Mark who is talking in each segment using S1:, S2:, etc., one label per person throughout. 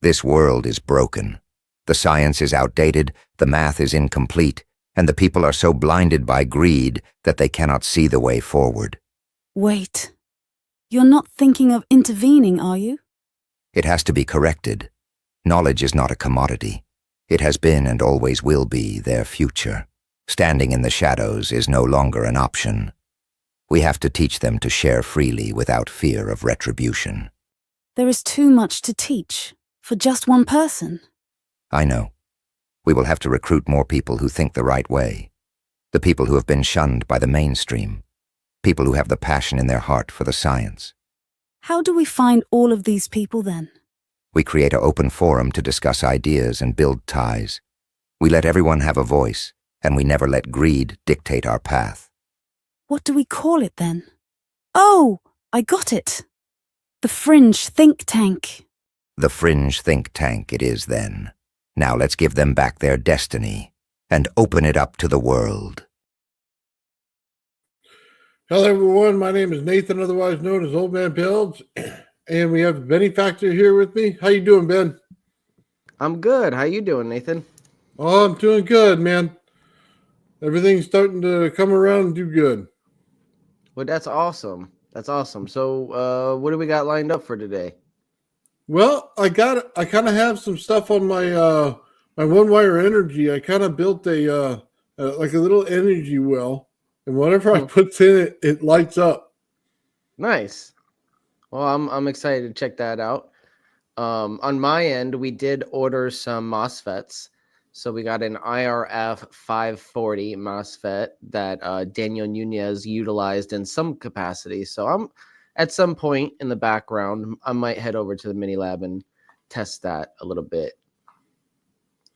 S1: This world is broken. The science is outdated, the math is incomplete, and the people are so blinded by greed that they cannot see the way forward.
S2: Wait. You're not thinking of intervening, are you?
S1: It has to be corrected. Knowledge is not a commodity. It has been and always will be their future. Standing in the shadows is no longer an option. We have to teach them to share freely without fear of retribution.
S2: There is too much to teach for just one person.
S1: I know. We will have to recruit more people who think the right way. The people who have been shunned by the mainstream. People who have the passion in their heart for the science.
S2: How do we find all of these people then?
S1: We create an open forum to discuss ideas and build ties. We let everyone have a voice, and we never let greed dictate our path.
S2: What do we call it then? Oh, I got it. The Fringe think tank.
S1: The Fringe think tank it is then. Now let's give them back their destiny and open it up to the world.
S3: Hello, everyone. My name is Nathan, otherwise known as Old Man Builds, and we have the Benefactor here with me. How you doing, Ben?
S4: I'm good. How you doing, Nathan?
S3: Oh, I'm doing good, man. Everything's starting to come around and do good.
S4: Well, that's awesome. That's awesome. So, what do we got lined up for today?
S3: Well, I kind of have some stuff on my my one wire energy. I kind of built a like a little energy well, and whatever I put in it, it lights up.
S4: Nice. Well, I'm excited to check that out. On my end, we did order some MOSFETs. So we got an IRF 540 MOSFET that Daniel Nunez utilized in some capacity. So I'm at some point in the background, I might head over to the mini lab and test that a little bit.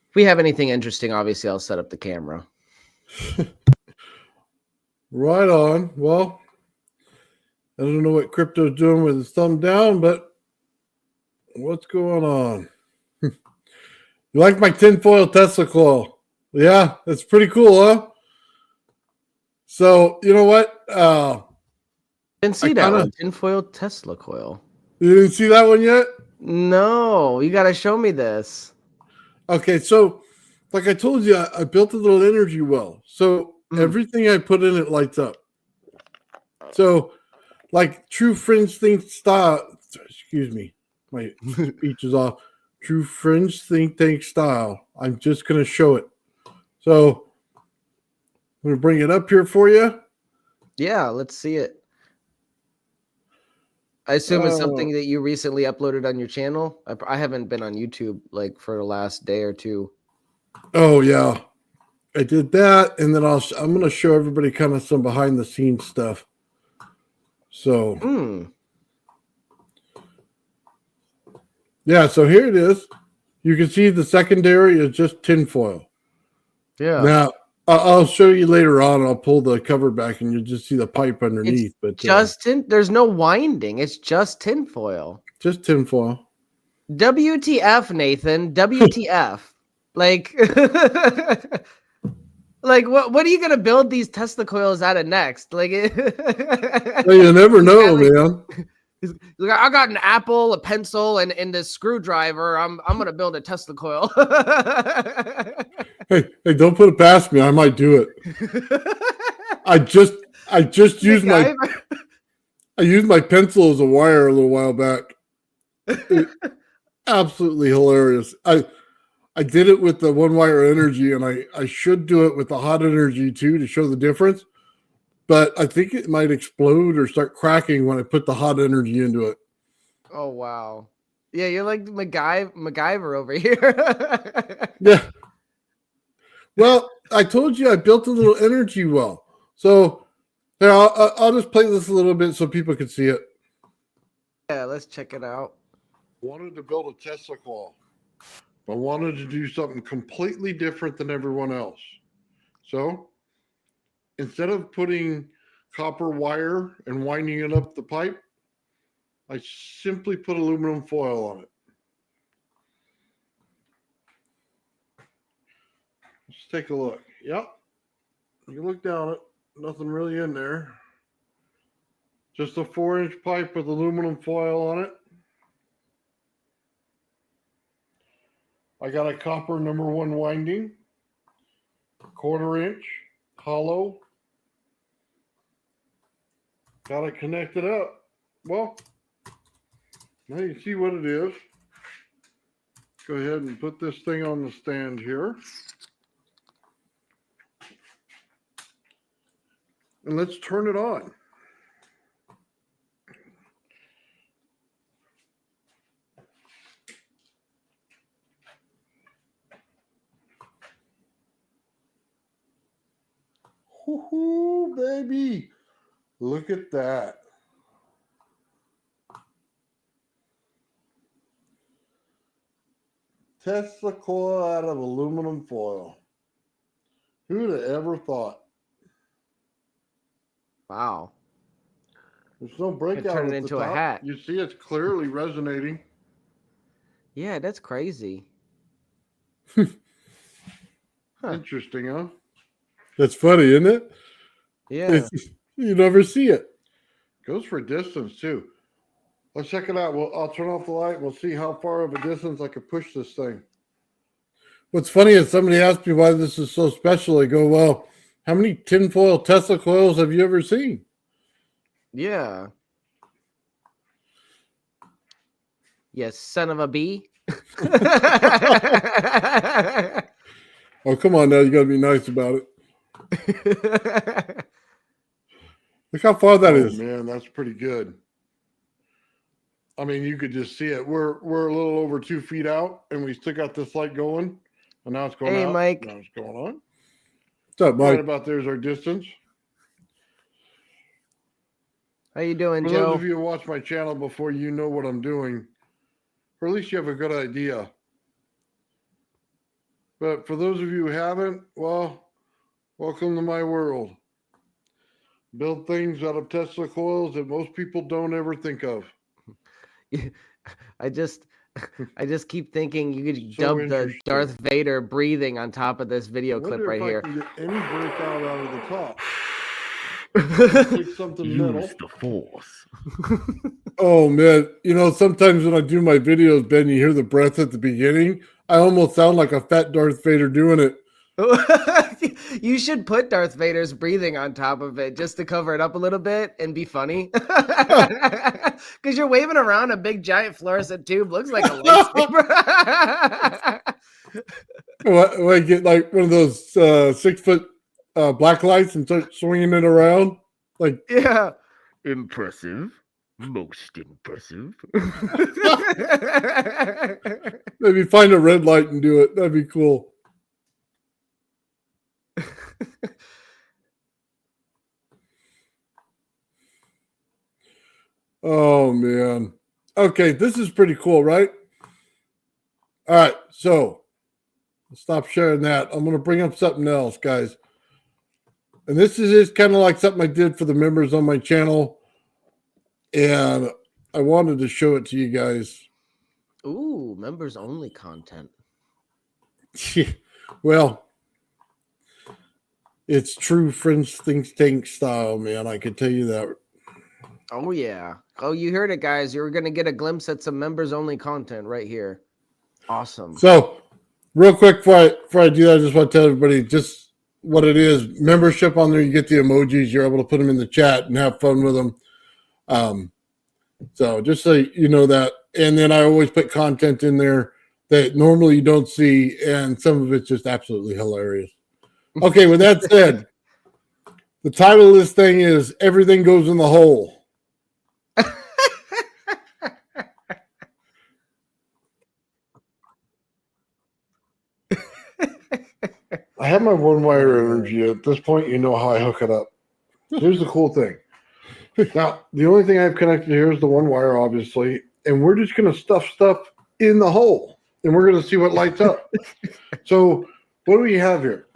S4: If we have anything interesting, obviously I'll set up the camera.
S3: Right on. Well, I don't know what Crypto's doing with his thumb down, but what's going on? You like my tinfoil Tesla coil? Yeah, that's pretty cool, huh? So, you know what?
S4: Didn't see that one. Tinfoil Tesla coil.
S3: You didn't see that one yet?
S4: No, you got to show me this.
S3: Okay, so like I told you, I built a little energy well. So everything I put in it lights up. So like true Fringe think style, excuse me, my speech is off. True Fringe think tank style. I'm just going to show it. So I'm going to bring it up here for you.
S4: Yeah, let's see it. I assume it's something that you recently uploaded on your channel. I haven't been on YouTube like for the last day or two.
S3: Oh yeah, I did that, and then I'm going to show everybody kind of some behind the scenes stuff. So, yeah, so here it is. You can see the secondary is just tinfoil.
S4: Yeah.
S3: Now, I'll show you later on. I'll pull the cover back, and you'll just see the pipe underneath.
S4: It's just there's no winding. It's just tinfoil.
S3: Just tinfoil.
S4: WTF, Nathan? WTF? Like, like what are you gonna build these Tesla coils out of next? Like,
S3: well, you never know, man.
S4: I got an apple, a pencil, and this screwdriver. I'm gonna build a Tesla coil.
S3: Hey, don't put it past me. I might do it. I just used I used my pencil as a wire a little while back. Absolutely hilarious. I did it with the one wire energy, and I should do it with the hot energy too to show the difference. But I think it might explode or start cracking when I put the hot energy into it.
S4: Oh wow. Yeah, you're like MacGyver over here.
S3: Yeah. Well, I told you I built a little energy well. So here, I'll just play this a little bit so people can see it.
S4: Yeah, let's check it out.
S3: Wanted to build a Tesla coil. I wanted to do something completely different than everyone else. So instead of putting copper wire and winding it up the pipe, I simply put aluminum foil on it. Let's take a look. Yep. You look down it, nothing really in there. Just a 4-inch pipe with aluminum foil on it. I got a copper #1 winding, 1/4 inch, hollow. Got it connected up. Well, now you see what it is. Go ahead and put this thing on the stand here. And let's turn it on. Woohoo, baby. Look at that. Tesla coil out of aluminum foil. Who'd have ever thought?
S4: Wow.
S3: There's no breakout.
S4: Turn it
S3: at
S4: into
S3: the
S4: a
S3: top.
S4: hat.
S3: You see it's clearly resonating.
S4: Yeah, that's crazy.
S3: Interesting, huh?
S5: That's funny, isn't it?
S4: Yeah.
S5: You never see it.
S3: Goes for distance too. Let's check it out. I'll turn off the light. We'll see how far of a distance I can push this thing.
S5: What's funny is somebody asked me why this is so special. I go, well, how many tinfoil Tesla coils have you ever seen?
S4: Yeah. Yes, son of a bee.
S5: Oh, come on now. You got to be nice about it. Look how far that is.
S3: Man, that's pretty good. I mean, you could just see it. We're a little over 2 feet out, and we still got this light going. And now it's going
S4: Hey,
S3: out.
S4: Myke.
S3: Now it's going on.
S5: What's up, Mike?
S3: Right about there's our distance.
S4: How you doing,
S3: For
S4: Joe?
S3: those of you who watch my channel before, you know what I'm doing. Or at least you have a good idea. But for those of you who haven't, well, welcome to my world. Build things out of Tesla coils that most people don't ever think of.
S4: I just keep thinking you could
S3: So
S4: dub the
S3: interesting.
S4: Darth Vader breathing on top of this video clip
S3: Wonder
S4: right
S3: if I
S4: here.
S3: can get any breakout out of the top. Take something metal.
S6: Use the force.
S5: Oh, man. You know, sometimes when I do my videos, Ben, you hear the breath at the beginning. I almost sound like a fat Darth Vader doing it.
S4: You should put Darth Vader's breathing on top of it just to cover it up a little bit and be funny. Because you're waving around a big giant fluorescent tube. Looks like a lightsaber.
S5: When I get like one of those 6-foot black lights and start swinging it around. Like,
S4: Yeah.
S6: Impressive. Most impressive.
S5: maybe find a red light and do it. That'd be cool. Oh, man. Okay, this is pretty cool, right? All right, so I'll stop sharing that. I'm going to bring up something else, guys. And this is kind of like something I did for the members on my channel. And I wanted to show it to you guys.
S4: Ooh, members only content.
S5: Well, it's true Fringe think tank style, man. I can tell you that.
S4: Oh, yeah. Oh, you heard it, guys. You're going to get a glimpse at some members only content right here. Awesome.
S5: So, real quick before I do that, I just want to tell everybody just what it is. Membership on there, you get the emojis. You're able to put them in the chat and have fun with them. So just so you know that. And then I always put content in there that normally you don't see, and some of it's just absolutely hilarious. Okay, with that said, the title of this thing is Everything Goes in the Hole.
S3: I have my one wire energy. At this point, you know how I hook it up. Here's the cool thing. Now, the only thing I've connected here is the one wire, obviously, and we're just going to stuff stuff in the hole, and we're going to see what lights up. So what do we have here?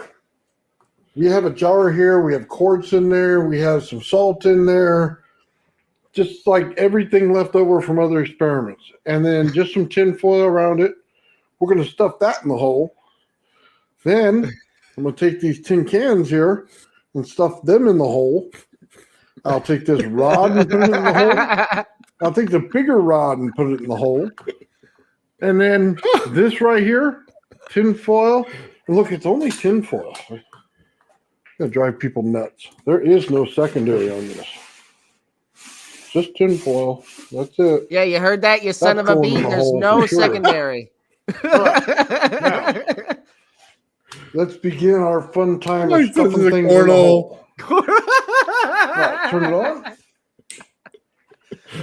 S3: We have a jar here. We have quartz in there. We have some salt in there. Just like everything left over from other experiments. And then just some tin foil around it. We're going to stuff that in the hole. Then I'm going to take these tin cans here and stuff them in the hole. I'll take this rod and put it in the hole. I'll take the bigger rod and put it in the hole. And then this right here, tin foil. And look, it's only tin foil. Gonna drive people nuts. There is no secondary on this. Just tin foil. That's it.
S4: Yeah, you heard that, you son
S3: That's
S4: of a
S3: going in
S4: bee.
S3: the
S4: There's
S3: hole
S4: no
S3: for sure.
S4: secondary.
S3: Now, let's begin our fun time of
S5: Like, this is
S3: stuffing
S5: a
S3: things in the
S5: cornhole.
S3: hole. Right, turn it on.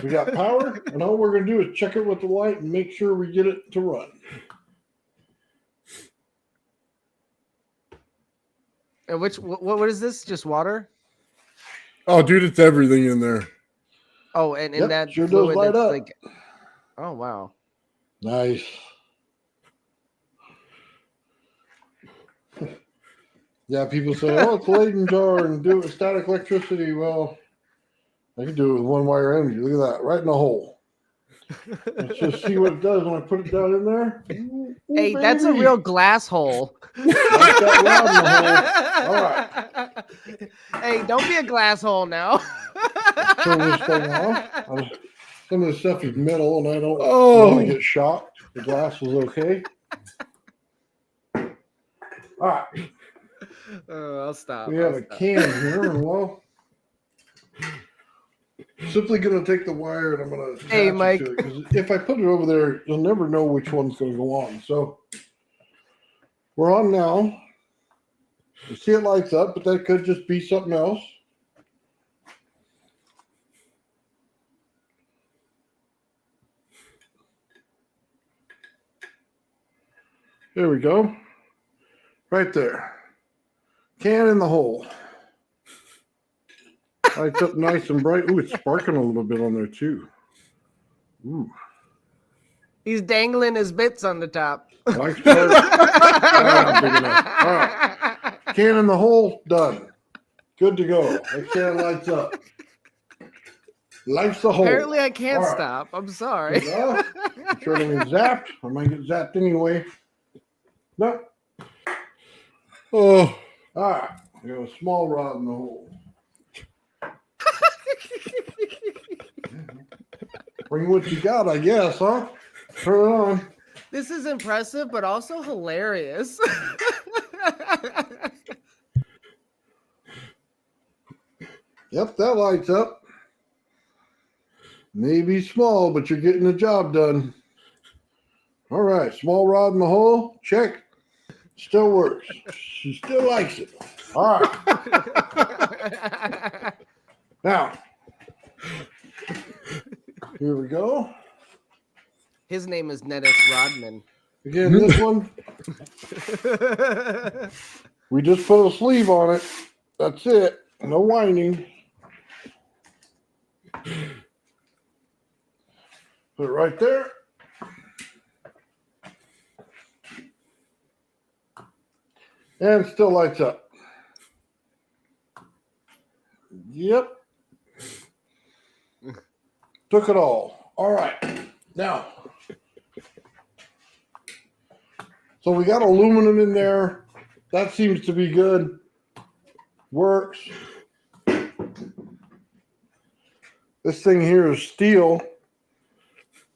S3: We got power, and all we're gonna do is check it with the light and make sure we get it to run.
S4: And what is this? Just water?
S5: Oh, dude, it's everything in there.
S4: Oh, and in
S3: Yep,
S4: that
S3: sure does
S4: fluid
S3: light
S4: that's
S3: up.
S4: like, oh wow.
S3: Nice. Yeah, people say, "Oh, it's a Leyden jar and do it with static electricity." Well, I can do it with one wire energy. Look at that, right in the hole. Let's just see what it does when I put it down in there. Ooh,
S4: Hey, that's a
S3: baby.
S4: real glass hole.
S3: Like that rod in the hole. All right.
S4: Hey, don't be a glass hole now.
S3: Turn this thing off. Some of the stuff is metal, and I don't
S5: Oh.
S3: want to get shocked. The glass was okay. All right.
S4: I'll stop.
S3: We have a can here, and well, simply going to take the wire and I'm going to attach
S4: Hey,
S3: it
S4: Myke.
S3: to it, because if I put it over there, you'll never know which one's going to go on. So we're on now. You see it lights up, but that could just be something else. There we go. Right there. Can in the hole. Lights up nice and bright. Ooh, it's sparking a little bit on there too. Ooh.
S4: He's dangling his bits on the top.
S3: Lights bright. Ah, big enough. All right. Can in the hole, done. Good to go. That can lights up. Life's the hole.
S4: Apparently, I can't
S3: All right.
S4: stop. I'm sorry.
S3: Yeah. I'm sure to get zapped. I might get zapped anyway. No.
S5: Oh,
S3: All right. We have a small rod in the hole. Bring what you got, I guess, huh? Turn it on.
S4: This is impressive, but also hilarious.
S3: Yep, that lights up. Maybe small, but you're getting the job done. All right, small rod in the hole. Check. Still works. She still likes it. All right. Now, here we go.
S4: His name is Nettis Rodman.
S3: Again, this one, we just put a sleeve on it. That's it. No whining. Put it right there. And still lights up. Yep. Took it all. All right. Now, so we got aluminum in there. That seems to be good. Works. This thing here is steel.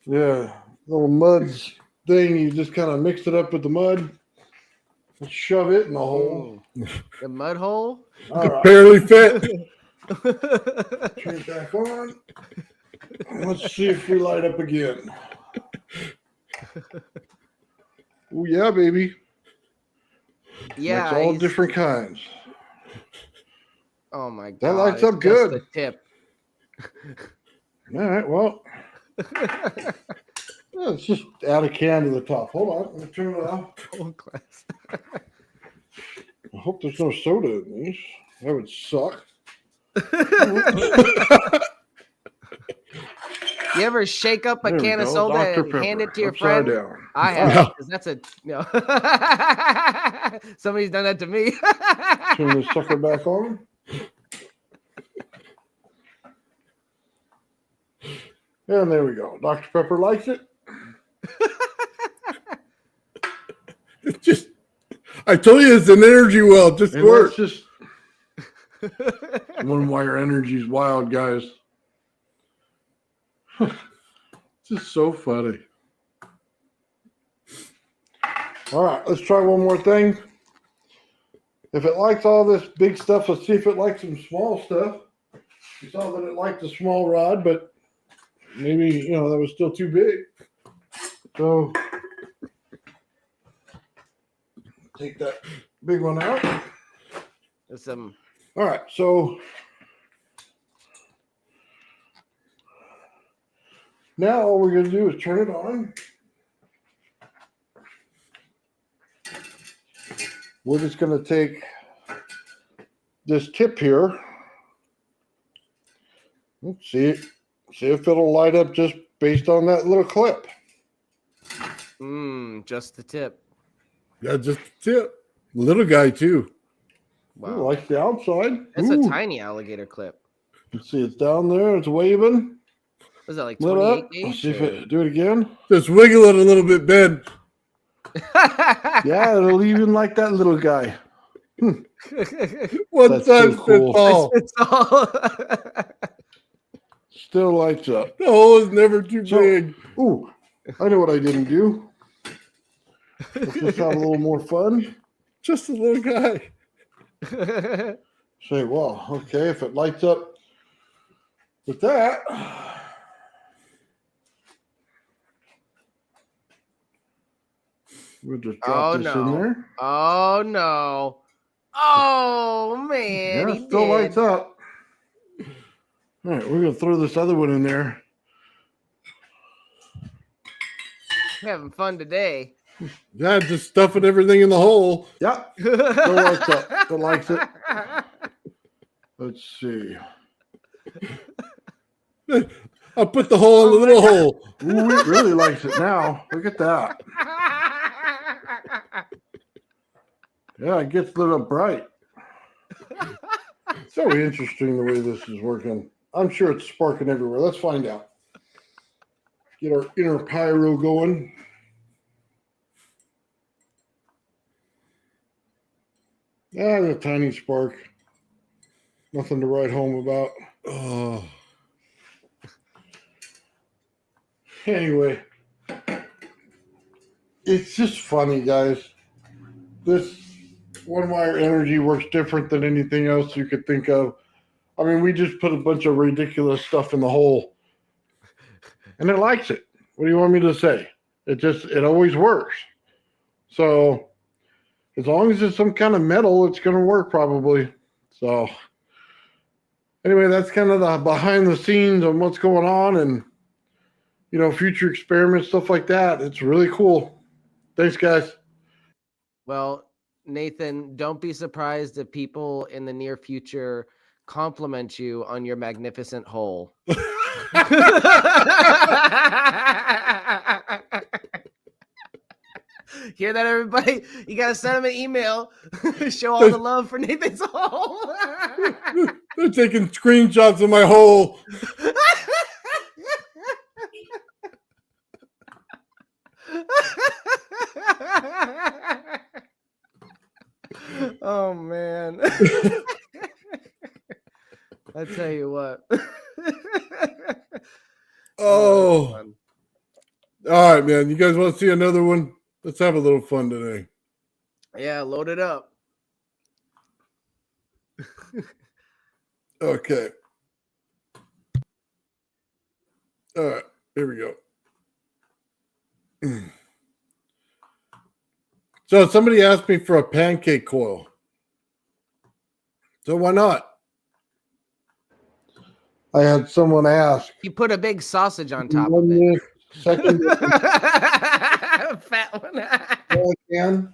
S3: Yeah, little mud thing. You just kind of mix it up with the mud. And shove it in the hole.
S4: The mud hole?
S3: All right.
S5: barely fit.
S3: Turn it back on. Let's see if we light up again. Oh yeah, baby.
S4: Yeah.
S3: It's all
S4: he's-
S3: different kinds.
S4: Oh my god.
S3: That lights
S4: it's
S3: up
S4: just
S3: good.
S4: the tip.
S3: All right, well. Let's just add a can to the top. Hold on, let me turn it off.
S4: Whole glass.
S3: I hope there's no soda in these. That would suck.
S4: You ever shake up a
S3: There we
S4: can of
S3: go,
S4: soda
S3: Dr.
S4: and hand
S3: Pepper,
S4: it to your
S3: upside
S4: friend?
S3: down.
S4: I have, because that's a no. Somebody's done that to me.
S3: Turn this sucker back on. And there we go. Dr. Pepper likes it.
S5: It's just, I told you it's an energy well. It just
S3: And
S5: works.
S3: let's just one wire energy is wild, guys. It's just so funny.
S5: All right, let's try one more thing. If it likes all this big stuff, let's see if it likes some small stuff. You saw that it liked the small rod, but maybe, that was still too big. So take that big one out.
S4: There's some.
S5: All right, so now all we're going to do is turn it on. We're just going to take this tip here. Let's see if it'll light up just based on that little clip.
S4: Just the tip.
S3: Yeah, just a tip. Little guy too.
S4: Wow.
S5: Ooh, like the outside.
S4: That's
S5: Ooh.
S4: a tiny alligator clip.
S5: Let's see, it's down there. It's waving.
S4: Was that like
S5: Lit
S4: 28
S5: up.
S4: gauge?
S5: Let's see if it do it again.
S3: Just wiggle it a little bit, Ben.
S5: Yeah, it'll even like that little guy.
S3: One
S5: That's
S3: size
S5: so cool.
S3: fits all.
S4: It's all.
S5: Still lights up.
S3: The hole is never too
S5: So-
S3: big.
S5: Ooh, I know what I didn't do. Let's just have a little more fun.
S3: Just a little guy.
S5: Say, well, okay, if it lights up with that, we'll just drop this in there.
S4: Oh no. Oh man.
S5: Yeah,
S4: he
S5: still
S4: did.
S5: lights up. All right, we're gonna throw this other one in there.
S4: We're having fun today.
S3: Yeah, just stuffing everything in the hole.
S5: Yep, still lights up. Still likes it. Let's see.
S3: I'll put the hole in the little hole.
S5: Ooh, it really likes it now. Look at that. Yeah, it gets lit up bright. It's very interesting the way this is working. I'm sure it's sparking everywhere. Let's find out. Get our inner pyro going. Yeah, a tiny spark. Nothing to write home about.
S3: Oh,
S5: Anyway, it's just funny, guys. This one wire energy works different than anything else you could think of. I mean, we just put a bunch of ridiculous stuff in the hole, and it likes it. What do you want me to say? It always works. So as long as it's some kind of metal, it's going to work probably. So anyway, that's kind of the behind the scenes on what's going on and, future experiments, stuff like that. It's really cool. Thanks, guys.
S4: Well, Nathan, don't be surprised if people in the near future compliment you on your magnificent hole. Hear that, everybody? You gotta send them an email. Show all the love for Nathan's hole.
S3: they're taking screenshots of my hole.
S4: Oh man. I tell you what.
S3: Oh. All right, man. You guys want to see another one? Let's have a little fun today.
S4: Yeah, load it up.
S3: Okay. All right. Here we go. So somebody asked me for a pancake coil. So why not?
S5: I had someone ask.
S4: You put a big sausage on top of
S5: 1
S4: it.
S5: minute, second
S4: Fat one.
S5: can,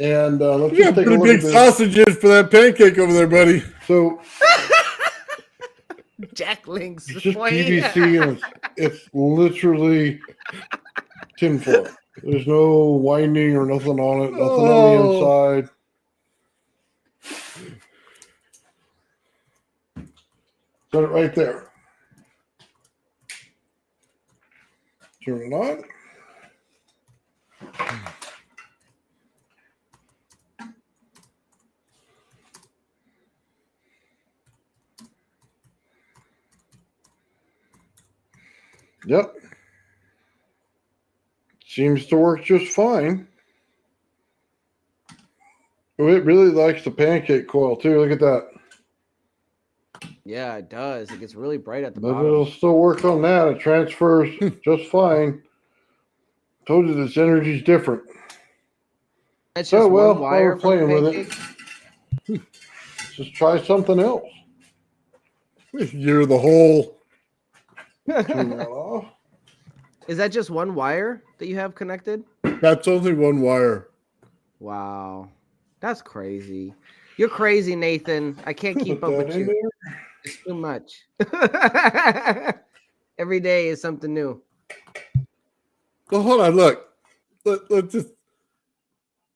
S5: and let's
S3: You
S5: just
S3: got
S5: take a
S3: pretty
S5: look
S3: big
S5: at this.
S3: sausages for that pancake over there, buddy.
S5: So
S4: Jack Link's
S5: it's just
S4: point.
S5: PVC and it's literally tinfoil. There's no winding or nothing on it, nothing on the inside. Set it right there. Turn it on. Yep. Seems to work just fine.
S3: Oh, it really likes the pancake coil too. Look at that.
S4: Yeah, it does. It gets really bright at the
S3: But
S4: bottom.
S3: it'll still work on that. It transfers just fine. Told you this energy's different.
S4: It's
S3: So,
S4: just
S3: well,
S4: one
S3: while
S4: wire
S3: we're playing
S4: for the
S3: with
S4: pancake.
S3: it, just try something else.
S5: You're the whole.
S3: Turn that off.
S4: Is that just one wire that you have connected?
S5: That's only one wire.
S4: Wow. That's crazy. You're crazy, Nathan. I can't keep
S3: Put
S4: up
S3: that
S4: with
S3: in
S4: you.
S3: there.
S4: It's too much. Every day is something new.
S5: Well, hold on. Look. Let's just.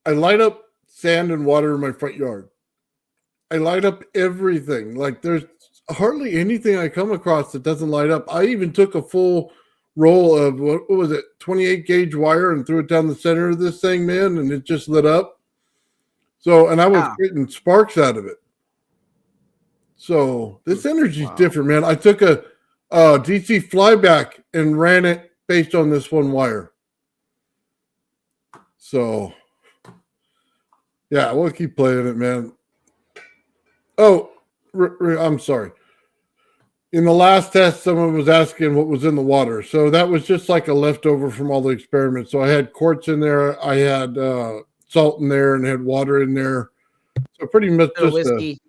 S5: I light up sand and water in my front yard. I light up everything. Like there's hardly anything I come across that doesn't light up. I even took a full roll of what was it, 28 gauge wire and threw it down the center of this thing, man, and it just lit up. So, and I was creating sparks out of it. So this energy's different, man. I took a DC flyback and ran it based on this one wire. So, yeah, we'll keep playing it, man. Oh, I'm sorry. In the last test, someone was asking what was in the water. So that was just like a leftover from all the experiments. So I had quartz in there. I had salt in there and had water in there. So pretty much just
S4: whiskey.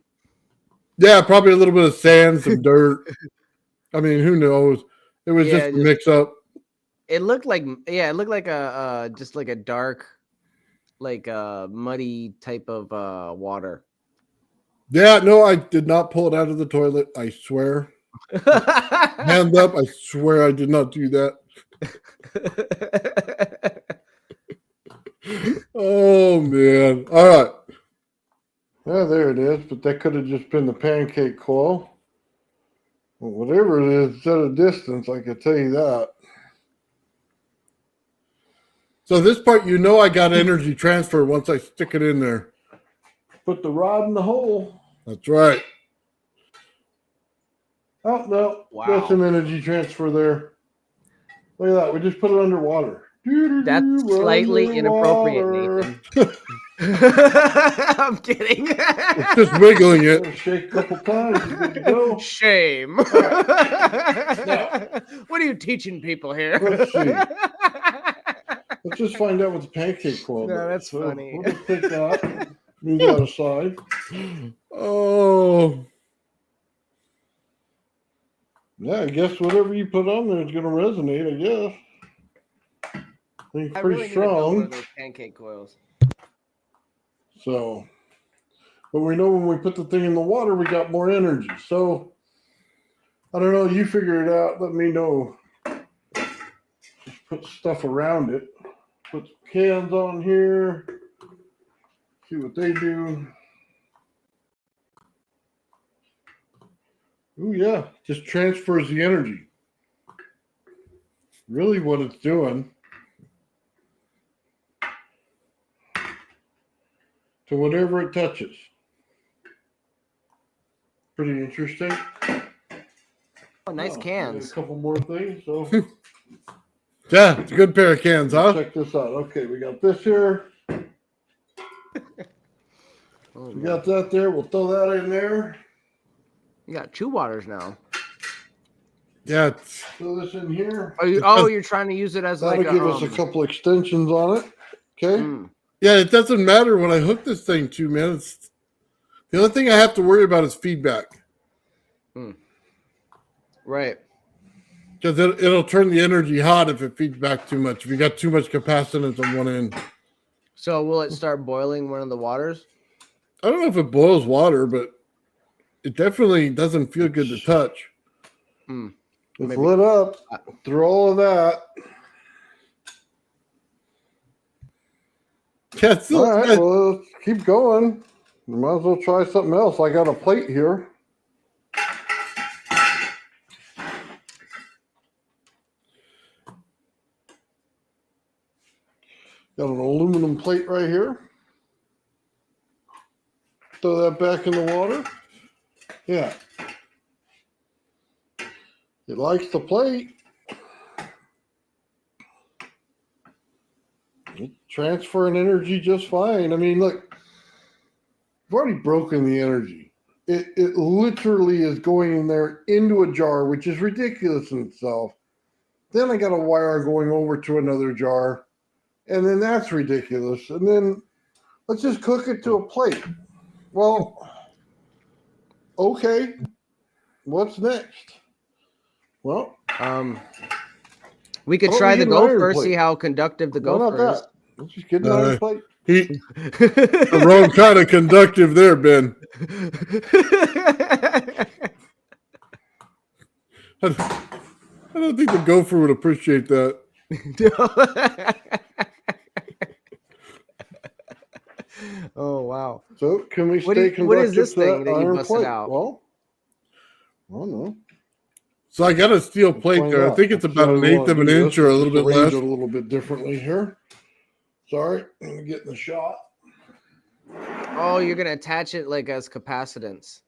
S5: Yeah, probably a little bit of sand, some dirt. I mean, who knows? It was just a mix up.
S4: It looked like a just like a dark, like muddy type of water.
S5: Yeah, no, I did not pull it out of the toilet. I swear. Hand up, I swear I did not do that. Oh man. All right.
S3: Yeah, there it is. But that could have just been the pancake coil. Well, whatever it is, it's at a distance, I can tell you that.
S5: So this part, I got energy transfer once I stick it in there.
S3: Put the rod in the hole.
S5: That's right.
S3: Oh, no.
S4: Wow.
S3: Got some energy transfer there. Look at that. We just put it underwater.
S4: That's slightly inappropriate, Nathan. I'm kidding.
S5: It's just wiggling it.
S3: Shake a couple times. You're good to go.
S4: Shame.
S3: Right.
S4: What are you teaching people here?
S3: Let's see. Let's just find out what the pancake coil
S4: No,
S3: is.
S4: that's funny.
S3: We'll just take that. Move that aside.
S5: Oh.
S3: Yeah, I guess whatever you put on there is going to resonate, I guess. I think it's pretty strong.
S4: Those pancake coils.
S3: So, but we know when we put the thing in the water, we got more energy. So, I don't know. You figure it out. Let me know. Just put stuff around it. Put some cans on here. See what they do. Oh, yeah. Just transfers the energy. Really what it's doing. To whatever it touches. Pretty interesting.
S4: Oh, nice cans.
S3: A couple more things. So
S5: Yeah, it's a good pair of cans, huh?
S3: check this out. Okay, we got this here. We got that there. We'll throw that in there.
S4: You got 2 waters now.
S5: Yeah.
S3: Throw this in here.
S4: You're trying to use it as
S3: That'll
S4: like
S3: give us a couple extensions on it. Okay.
S5: Yeah, it doesn't matter what I hook this thing to, man. It's the only thing I have to worry about is feedback.
S4: Right.
S5: Because it'll turn the energy hot if it feeds back too much. If you got too much capacitance on one end.
S4: So will it start boiling one of the waters?
S5: I don't know if it boils water, but it definitely doesn't feel good to touch.
S3: It's lit up through all of that.
S5: Yeah,
S3: All right, well, let's keep going. We might as well try something else. I got a plate here. Got an aluminum plate right here. Throw that back in the water. Yeah. It likes the plate. It's transferring energy just fine. I mean, look, I've already broken the energy. It literally is going in there into a jar, which is ridiculous in itself. Then I got a wire going over to another jar, and then that's ridiculous. And then let's just cook it to a plate. Well, okay. What's next? Well,
S4: we could
S3: Why don't
S4: try
S3: we
S4: the
S3: get an iron
S4: gopher,
S3: plate?
S4: see how conductive the
S3: why not
S4: gopher is.
S3: that? Let's just get an iron plate.
S5: The wrong kind of conductive there, Ben. I don't think the gopher would appreciate that.
S4: Oh wow!
S3: So can we
S4: What
S3: stay
S4: what is
S3: conductive
S4: this
S3: to
S4: thing that you
S3: iron
S4: busted
S3: plate?
S4: out?
S3: Well, I don't know.
S5: So I got a steel plate
S3: Find
S5: there. I
S3: out.
S5: think it's
S3: Let's see
S5: about
S3: how
S5: an
S3: we
S5: eighth
S3: wanna
S5: of an
S3: do
S5: inch
S3: this.
S5: or a
S3: Let's
S5: little bit
S3: just arrange
S5: less.
S3: it a little bit differently here. Sorry, I'm getting the shot.
S4: Oh, you're gonna attach it like as capacitance.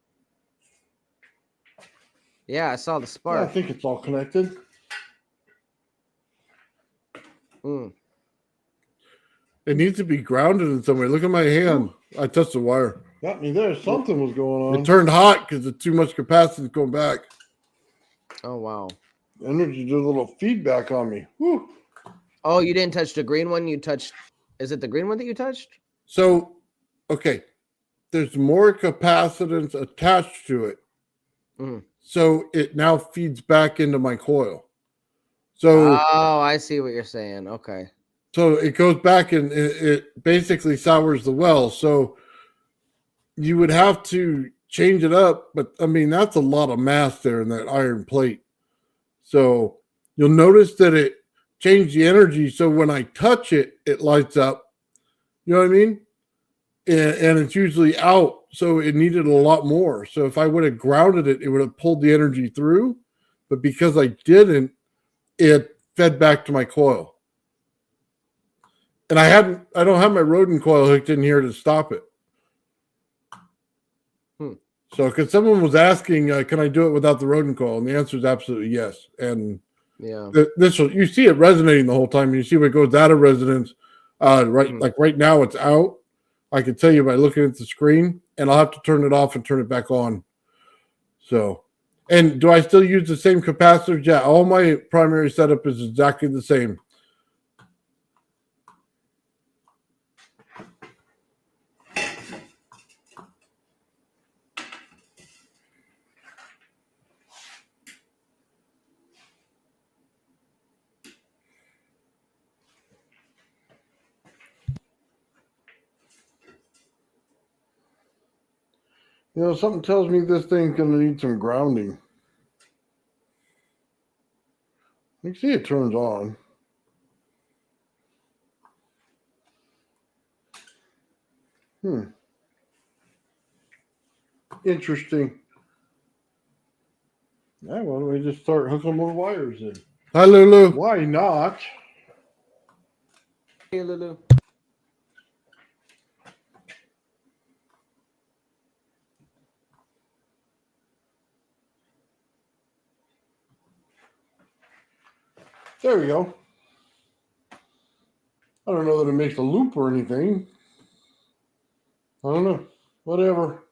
S4: Yeah, I saw the
S3: Yeah, I
S4: spark.
S3: think it's all connected.
S4: Mm.
S5: It needs to be grounded in some way. Look at my hand. I touched the wire.
S3: Got me there. Something was going
S5: It
S3: on.
S5: turned hot because of too much capacitance going back.
S4: Oh wow!
S3: Energy did a little feedback on me. Whew.
S4: Oh, you didn't touch the green one. You touched. Is it the green one that you touched?
S5: So, okay, there's more capacitance attached to it.
S4: Mhm.
S5: So it now feeds back into my coil. So
S4: Oh, I see what you're saying. Okay.
S5: so it goes back and it basically sours the well. So you would have to change it up, but I mean that's a lot of mass there in that iron plate. So you'll notice that it changed the energy. So when I touch it, it lights up. You know what I mean? And it's usually out. So it needed a lot more. So if I would have grounded it, it would have pulled the energy through. But because I didn't, it fed back to my coil. And I don't have my rodent coil hooked in here to stop it. So, because someone was asking, can I do it without the rodent coil? And the answer is absolutely yes. And
S4: Yeah.
S5: you see it resonating the whole time. You see what goes out of resonance. Like right now, it's out. I can tell you by looking at the screen, and I'll have to turn it off and turn it back on. So, and do I still use the same capacitors? Yeah, all my primary setup is exactly the same.
S3: You know, something tells me this thing's going to need some grounding. You can see it turns on. Interesting. Yeah, why don't we just start hooking more wires in?
S5: Hi, Lulu.
S3: Why not?
S4: Hey, Lulu.
S3: There we go. I don't know that it makes a loop or anything. I don't know. Whatever.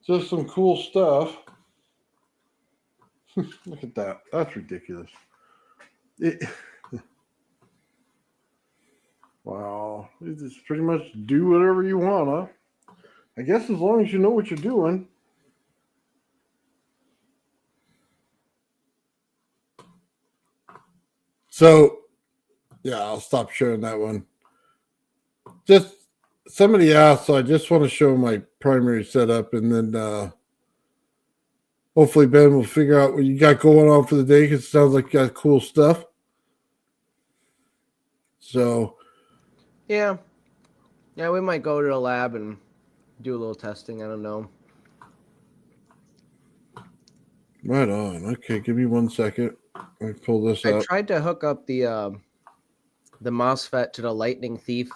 S3: Just some cool stuff. Look at that. That's ridiculous. Wow. You just pretty much do whatever you want, huh? I guess as long as you know what you're doing.
S5: So, yeah, I'll stop sharing that one. Just somebody asked, so I just want to show my primary setup, and then hopefully Ben will figure out what you got going on for the day, because it sounds like you got cool stuff. So,
S4: Yeah. Yeah, we might go to the lab and do a little testing. I don't know.
S5: right on. Okay, give me 1 second. Let me pull this
S4: I
S5: up.
S4: tried to hook up the MOSFET to the Lightning Thief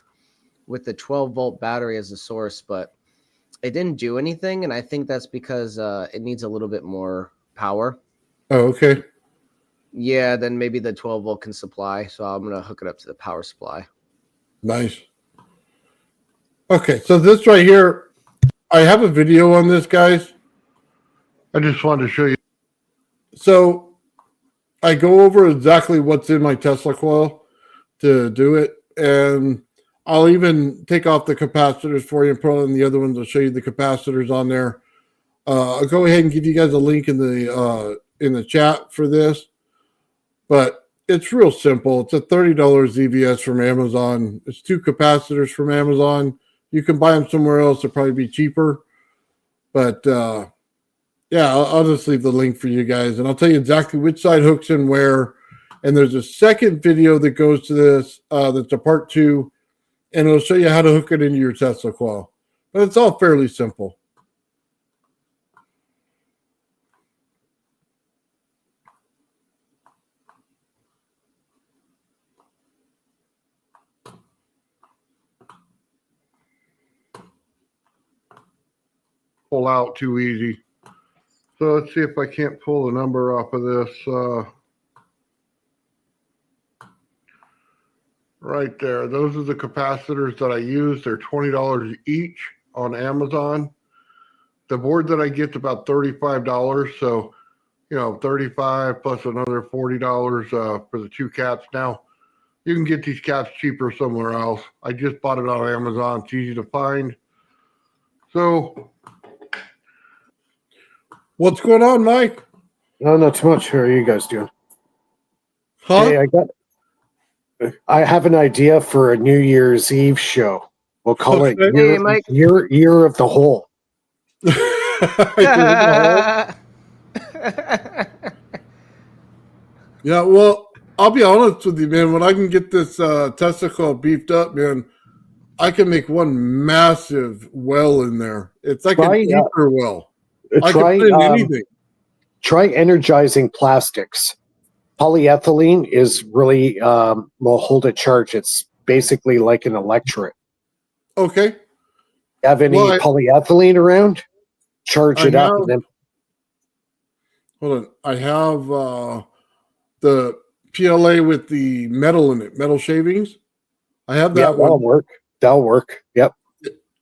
S4: with the 12-volt battery as a source, but it didn't do anything, and I think that's because it needs a little bit more power.
S5: Oh, okay.
S4: Yeah, then maybe the 12-volt can supply, so I'm going to hook it up to the power supply.
S5: Nice.
S3: Okay, so this right here, I have a video on this, guys. I just wanted to show you. So I go over exactly what's in my Tesla coil to do it, and I'll even take off the capacitors for you and put on the other ones. I'll show you the capacitors on there. I'll go ahead and give you guys a link in the chat for this, but it's real simple. It's a $30 ZVS from Amazon. It's 2 capacitors from Amazon. You can buy them somewhere else. They'll probably be cheaper, but yeah, I'll just leave the link for you guys, and I'll tell you exactly which side hooks in where. And there's a second video that goes to this that's a part 2, and it'll show you how to hook it into your Tesla coil. But it's all fairly simple. Pull out too easy. So let's see if I can't pull the number off of this. Right there. Those are the capacitors that I use. They're $20 each on Amazon. The board that I get's about $35. So, you know, $35 plus another $40 for the 2 caps. Now, you can get these caps cheaper somewhere else. I just bought it on Amazon. It's easy to find. So, what's going on, Mike?
S7: No, not too much. How are you guys doing?
S3: Huh?
S7: Hey, I have an idea for a New Year's Eve show. We'll call it
S3: Okay.
S4: Hey, Mike.
S7: year of the Hole.
S3: Yeah, well, I'll be honest with you, man. When I can get this Tesla coil beefed up, man, I can make one massive well in there. It's like an ether well. I can put in anything.
S7: Try energizing plastics. Polyethylene is really will hold a charge. It's basically like an electret.
S3: Okay.
S7: Have any polyethylene around? Charge it up, and then
S3: hold on. I have the PLA with the metal in it, metal shavings. I have that one.
S7: That'll work. That'll work. Yep.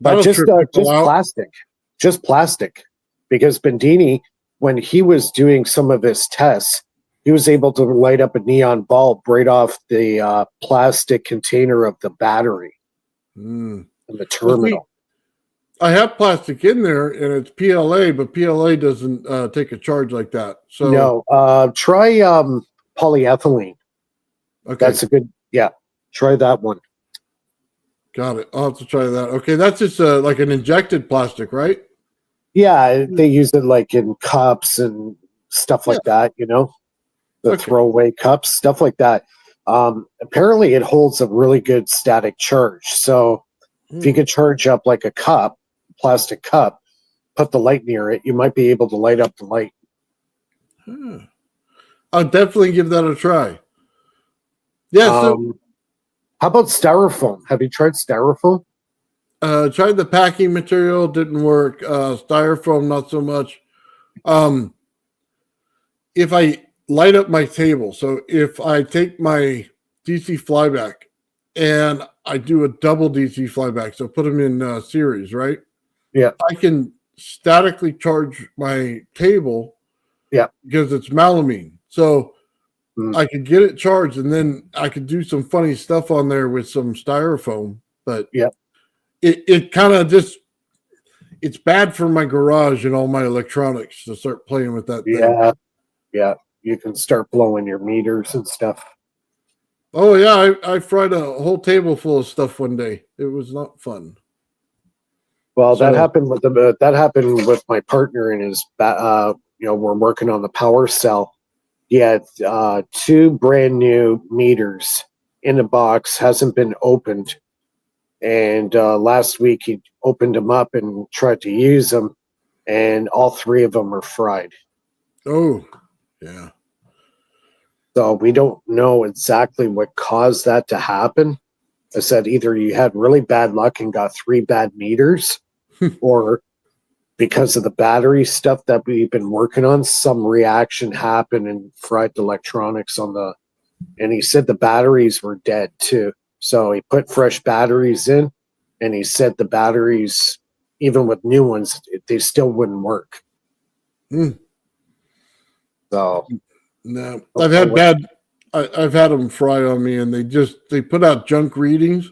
S7: But just plastic. Just plastic. Because Bendini, when he was doing some of his tests, he was able to light up a neon bulb right off the plastic container of the battery in the terminal.
S3: I have plastic in there, and it's PLA, but PLA doesn't take a charge like that. So
S7: no, try polyethylene.
S3: Okay,
S7: that's a good. Yeah, try that one.
S3: Got it. I'll have to try that. Okay, that's just like an injected plastic, right?
S7: Yeah, they use it like in cups and stuff like that. You know, the throwaway cups, stuff like that. Apparently, it holds a really good static charge. So if you could charge up like a cup, plastic cup, put the light near it, you might be able to light up the light.
S3: I'll definitely give that a try. Yeah.
S7: How about styrofoam? Have you tried styrofoam?
S3: Tried the packing material, didn't work. Styrofoam, not so much. If I light up my table, so if I take my DC flyback and I do a double DC flyback, so put them in series, right?
S7: Yeah.
S3: I can statically charge my table.
S7: Yeah.
S3: Because it's melamine. So I could get it charged, and then I could do some funny stuff on there with some styrofoam. But it kind of just, it's bad for my garage and all my electronics to start playing with that thing.
S7: Yeah. You can start blowing your meters and stuff.
S3: Oh yeah, I fried a whole table full of stuff one day. It was not fun.
S7: Well, that happened with my partner and his. We're working on the power cell. He had 2 brand new meters in a box, hasn't been opened, and last week he opened them up and tried to use them, and all 3 of them are fried.
S3: Oh, yeah.
S7: So we don't know exactly what caused that to happen. I said either you had really bad luck and got 3 bad meters, or because of the battery stuff that we've been working on, some reaction happened and fried the electronics on the. And he said the batteries were dead too. So he put fresh batteries in, and he said the batteries, even with new ones, they still wouldn't work.
S3: Mm.
S7: So
S3: No, I've had them fry on me, and they put out junk readings,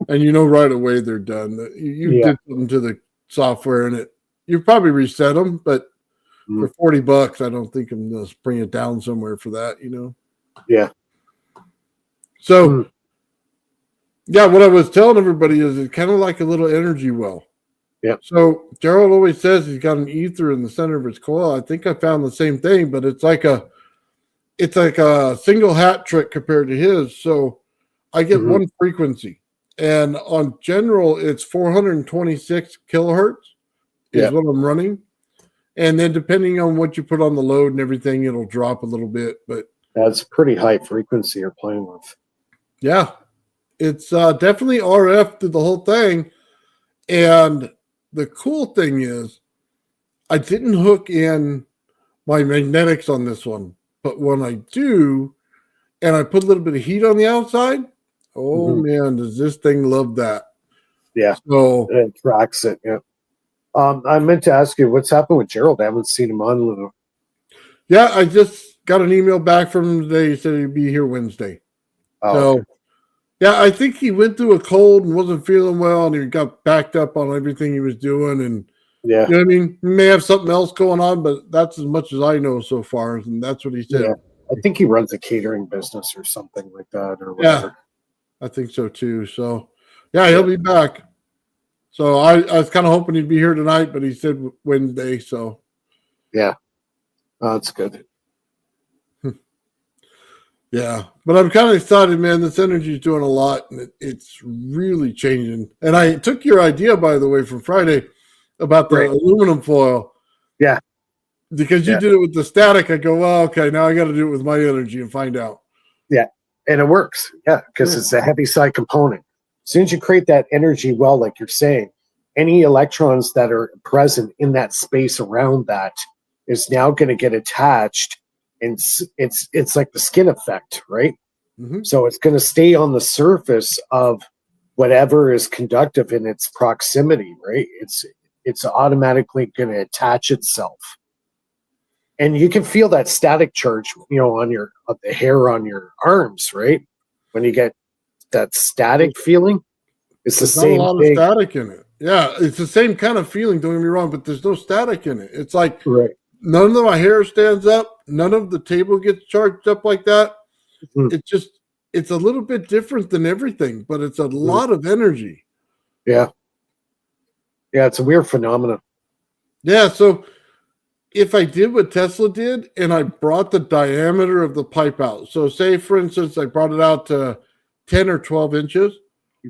S3: and right away they're done. You did something to the software, and you probably reset them, but for $40, I don't think I'm gonna bring it down somewhere for that.
S7: Yeah.
S3: So, yeah, what I was telling everybody is it's kind of like a little energy well.
S7: Yeah.
S3: So Gerald always says he's got an ether in the center of his coil. I think I found the same thing, but it's like a single hat trick compared to his. So I get one frequency, and on general, it's 426 kilohertz is what I'm running. And then depending on what you put on the load and everything, it'll drop a little bit, but
S7: that's pretty high frequency you're playing with.
S3: Yeah, it's definitely RF through the whole thing. And the cool thing is I didn't hook in my magnetics on this one, but when I do, and I put a little bit of heat on the outside, man, does this thing love that.
S7: Yeah.
S3: So
S7: it tracks it. Yeah. I meant to ask you what's happened with Gerald. I haven't seen him on.
S3: Yeah, I just got an email back from him today. He said he'd be here Wednesday.
S7: Okay.
S3: Yeah, I think he went through a cold and wasn't feeling well, and he got backed up on everything he was doing. And
S7: yeah,
S3: what I mean? He may have something else going on, but that's as much as I know so far. And that's what he said.
S7: Yeah. I think he runs a catering business or something like that, or whatever.
S3: Yeah, I think so too. So, yeah, he'll be back. So I was kind of hoping he'd be here tonight, but he said Wednesday. So,
S7: yeah, that's good.
S3: Yeah, but I'm kind of excited, man. This energy is doing a lot, and it's really changing. And I took your idea, by the way, from Friday about the aluminum foil.
S7: Yeah.
S3: Because you did it with the static. I go, well, okay, now I got to do it with my energy and find out.
S7: Yeah, and it works. Yeah, because it's a heavy side component. As soon as you create that energy well, like you're saying, any electrons that are present in that space around that is now going to get attached. And it's like the skin effect, right? So it's going to stay on the surface of whatever is conductive in its proximity, right? It's automatically going to attach itself, and you can feel that static charge, on the hair on your arms, right? When you get that static feeling, it's the same
S3: not a lot
S7: thing.
S3: Of static in it. Yeah, it's the same kind of feeling. Don't get me wrong, but there's no static in it. It's like none of my hair stands up. None of the table gets charged up like that. It's a little bit different than everything, but it's a lot of energy.
S7: Yeah. Yeah, it's a weird phenomenon.
S3: Yeah, so if I did what Tesla did and I brought the diameter of the pipe out, so say, for instance, I brought it out to 10 or 12 inches,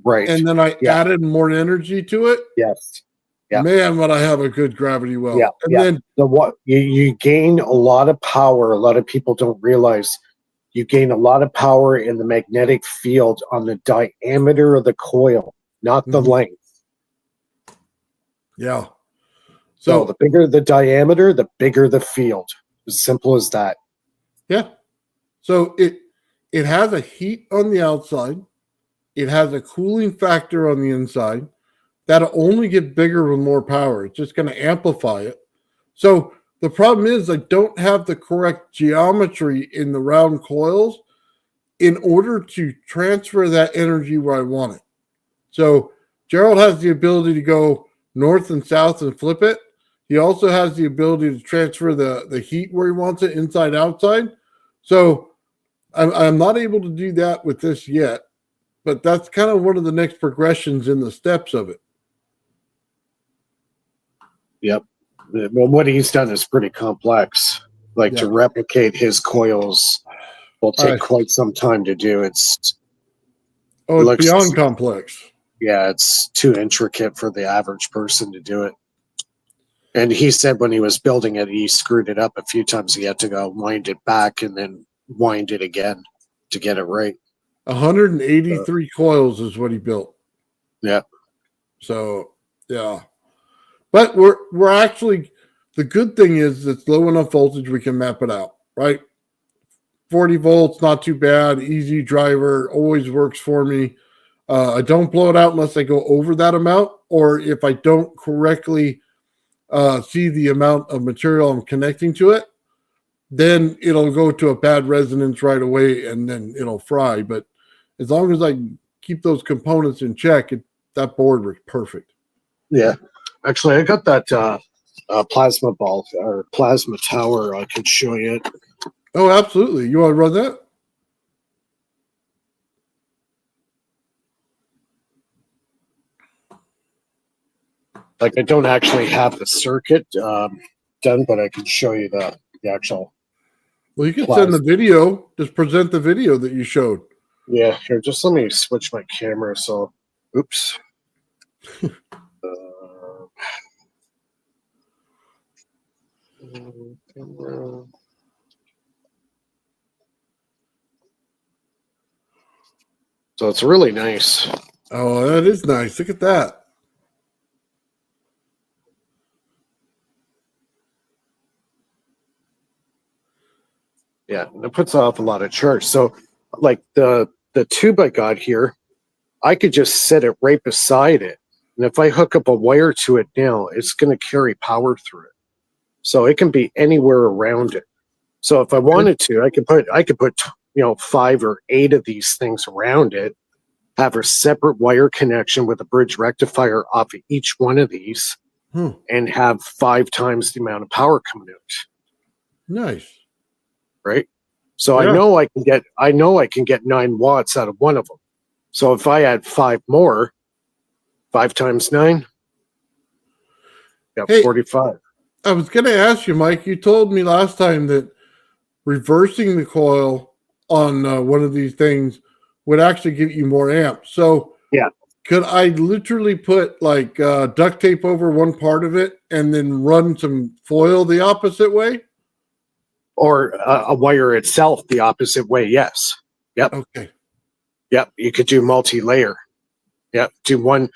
S7: right,
S3: and then I added more energy to it, man, would I have a good gravity well.
S7: Yeah,
S3: and
S7: then you gain a lot of power. A lot of people don't realize you gain a lot of power in the magnetic field on the diameter of the coil, not the length.
S3: Yeah.
S7: So the bigger the diameter, the bigger the field. As simple as that.
S3: Yeah. So it has a heat on the outside. It has a cooling factor on the inside. That'll only get bigger with more power. It's just going to amplify it. So the problem is I don't have the correct geometry in the round coils in order to transfer that energy where I want it. So Gerald has the ability to go north and south and flip it. He also has the ability to transfer the heat where he wants it, inside, outside. So I'm not able to do that with this yet, but that's kind of one of the next progressions in the steps of it.
S7: Yep. Well, what he's done is pretty complex. To replicate his coils will take quite some time to do. It's
S3: beyond complex.
S7: Yeah, it's too intricate for the average person to do it. And he said when he was building it, he screwed it up a few times. He had to go wind it back and then wind it again to get it right.
S3: 183 coils is what he built.
S7: Yeah.
S3: So, yeah. But we're actually, the good thing is it's low enough voltage we can map it out, right? 40 volts, not too bad. Easy driver, always works for me. I don't blow it out unless I go over that amount, or if I don't correctly see the amount of material I'm connecting to it, then it'll go to a bad resonance right away and then it'll fry. But as long as I keep those components in check, that board was perfect.
S7: Yeah. Actually, I got that plasma ball or plasma tower. I can show you it.
S3: Oh, absolutely. You want to run that?
S7: Like, I don't actually have the circuit done, but I can show you the actual.
S3: Well, you can
S7: plasma.
S3: send the video. Just present the video that you showed.
S7: Yeah, here, just let me switch my camera. So, oops. So it's really nice.
S3: Oh, that is nice. Look at that.
S7: Yeah, and it puts off a lot of charge. So, like the tube I got here, I could just set it right beside it, and if I hook up a wire to it now, it's going to carry power through it. So it can be anywhere around it. So if I wanted to, I could put 5 or 8 of these things around it, have a separate wire connection with a bridge rectifier off of each one of these, and have 5 times the amount of power coming out.
S3: Nice.
S7: Right? So
S3: Yeah.
S7: I know I can get 9 watts out of one of them. So if I add 5 more, 5 times 9, got 45.
S3: I was going to ask you, Mike, you told me last time that reversing the coil on one of these things would actually give you more amps. So
S7: yeah,
S3: could I literally put like duct tape over one part of it and then run some foil the opposite way?
S7: Or a wire itself the opposite way, yes. Yep.
S3: Okay.
S7: Yep, you could do multi-layer. Yep, do one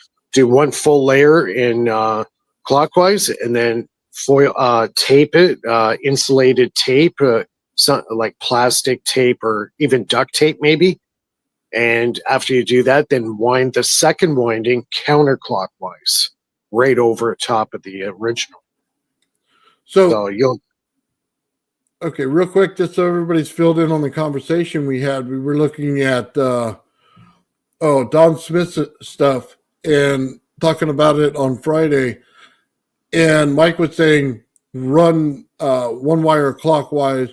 S7: full layer in clockwise, and then foil tape it, insulated tape, like plastic tape or even duct tape maybe. And after you do that, then wind the second winding counterclockwise, right over top of the original. So you'll.
S3: Okay, real quick, just so everybody's filled in on the conversation we had, we were looking at Don Smith's stuff and talking about it on Friday. And Mike was saying run one wire clockwise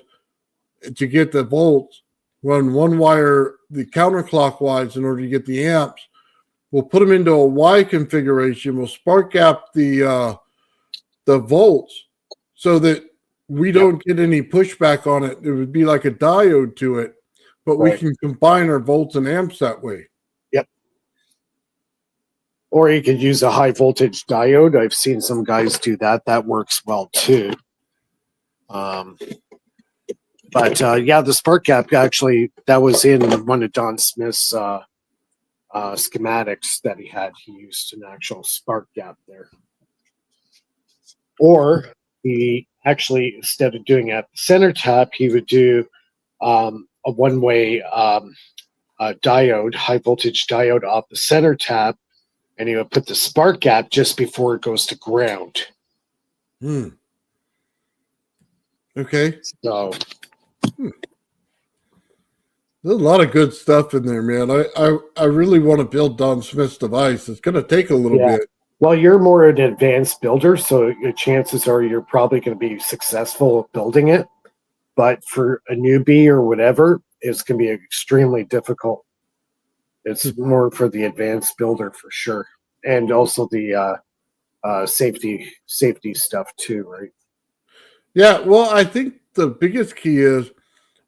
S3: to get the volts, run one wire the counterclockwise in order to get the amps. We'll put them into a Y configuration. We'll spark gap the volts so that we don't get any pushback on it. It would be like a diode to it, but we can combine our volts and amps that way.
S7: Yep. Or you could use a high voltage diode. I've seen some guys do that. That works well too. But the spark gap, actually, that was in one of Don Smith's schematics that he had. He used an actual spark gap there. Or he actually, instead of doing it at the center tap, he would do a one-way diode, high voltage diode off the center tap, and he would put the spark gap just before it goes to ground.
S3: Okay.
S7: So
S3: there's a lot of good stuff in there, man. I really want to build Don Smith's device. It's going to take a little bit.
S7: Well, you're more an advanced builder, so your chances are you're probably going to be successful building it. But for a newbie or whatever, it's going to be extremely difficult. It's more for the advanced builder for sure, and also the safety stuff too, right?
S3: Yeah. Well, I think the biggest key is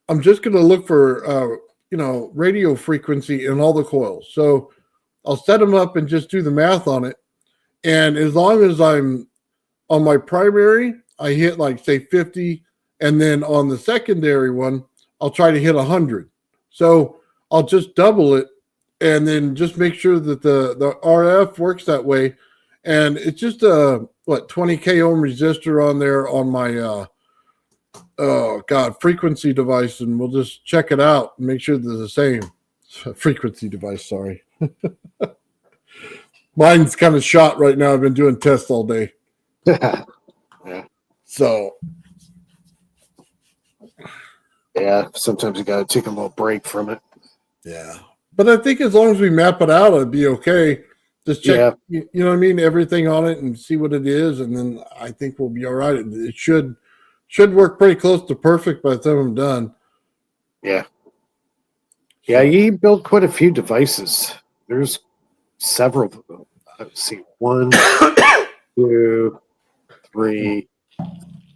S3: I'm just going to look for radio frequency in all the coils. So I'll set them up and just do the math on it. And as long as I'm on my primary, I hit like say 50, and then on the secondary one, I'll try to hit 100. So I'll just double it, and then just make sure that the RF works that way. And it's just a 20K ohm resistor on there on my frequency device, and we'll just check it out and make sure they're the same. Frequency device, sorry. Mine's kind of shot right now. I've been doing tests all day.
S7: Yeah.
S3: So,
S7: Yeah, sometimes you got to take a little break from it.
S3: yeah. But I think as long as we map it out, it'd be okay. Just check, you know what I mean, everything on it and see what it is, and then I think we'll be all right. It should work pretty close to perfect by the time I'm done.
S7: Yeah. Yeah, you built quite a few devices. There's several of them. Let's see. 1, 2, 3,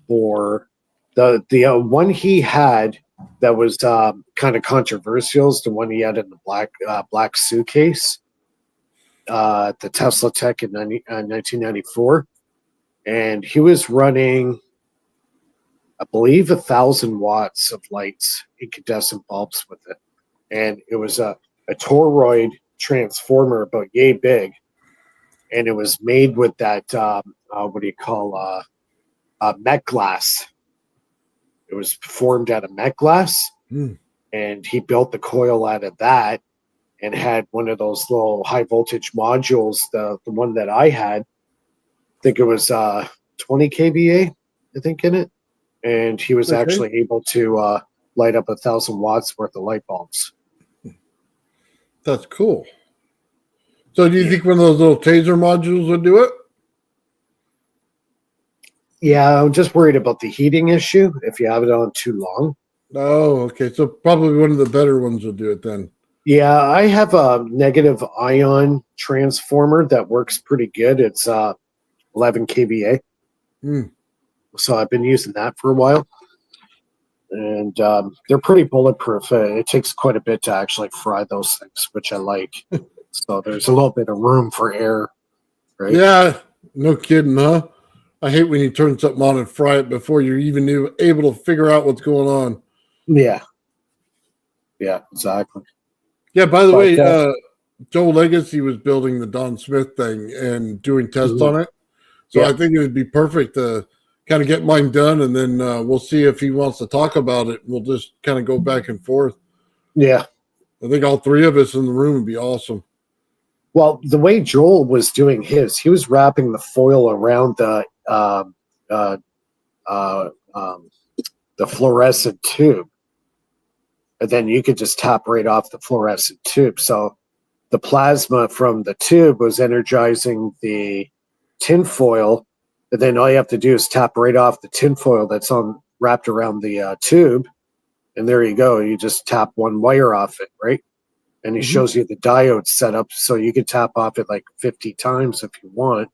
S7: 4. The one he had that was kind of controversial is the one he had in the black suitcase, the Tesla Tech in 1994, and he was running, I believe, 1,000 watts of lights, incandescent bulbs with it, and it was a toroid transformer about yay big, and it was made with that what do you call Met glass. It was formed out of Met glass, and he built the coil out of that, and had one of those little high voltage modules. The one that I had, I think it was 20 kVA, I think, in it, and he was actually able to light up 1,000 watts worth of light bulbs.
S3: That's cool. So, do you think one of those little taser modules would do it?
S7: Yeah, I'm just worried about the heating issue if you have it on too long.
S3: Oh, okay. So probably one of the better ones will do it then.
S7: Yeah, I have a negative ion transformer that works pretty good. It's 11 kVA. So I've been using that for a while. And they're pretty bulletproof. It takes quite a bit to actually fry those things, which I like. So there's a little bit of room for air, right?
S3: Yeah, no kidding, huh? I hate when you turn something on and fry it before you're even able to figure out what's going on.
S7: Yeah. Yeah, exactly.
S3: Yeah, by the way, Joe Legacy was building the Don Smith thing and doing tests on it. So I think it would be perfect to kind of get mine done, and then we'll see if he wants to talk about it. We'll just kind of go back and forth.
S7: Yeah.
S3: I think all three of us in the room would be awesome.
S7: Well, the way Joel was doing his, he was wrapping the foil around the fluorescent tube, and then you could just tap right off the fluorescent tube. So the plasma from the tube was energizing the tin foil, and then all you have to do is tap right off the tin foil that's wrapped around the tube, and there you go. You just tap one wire off it, right? And he shows you the diode setup, so you can tap off it like 50 times if you want,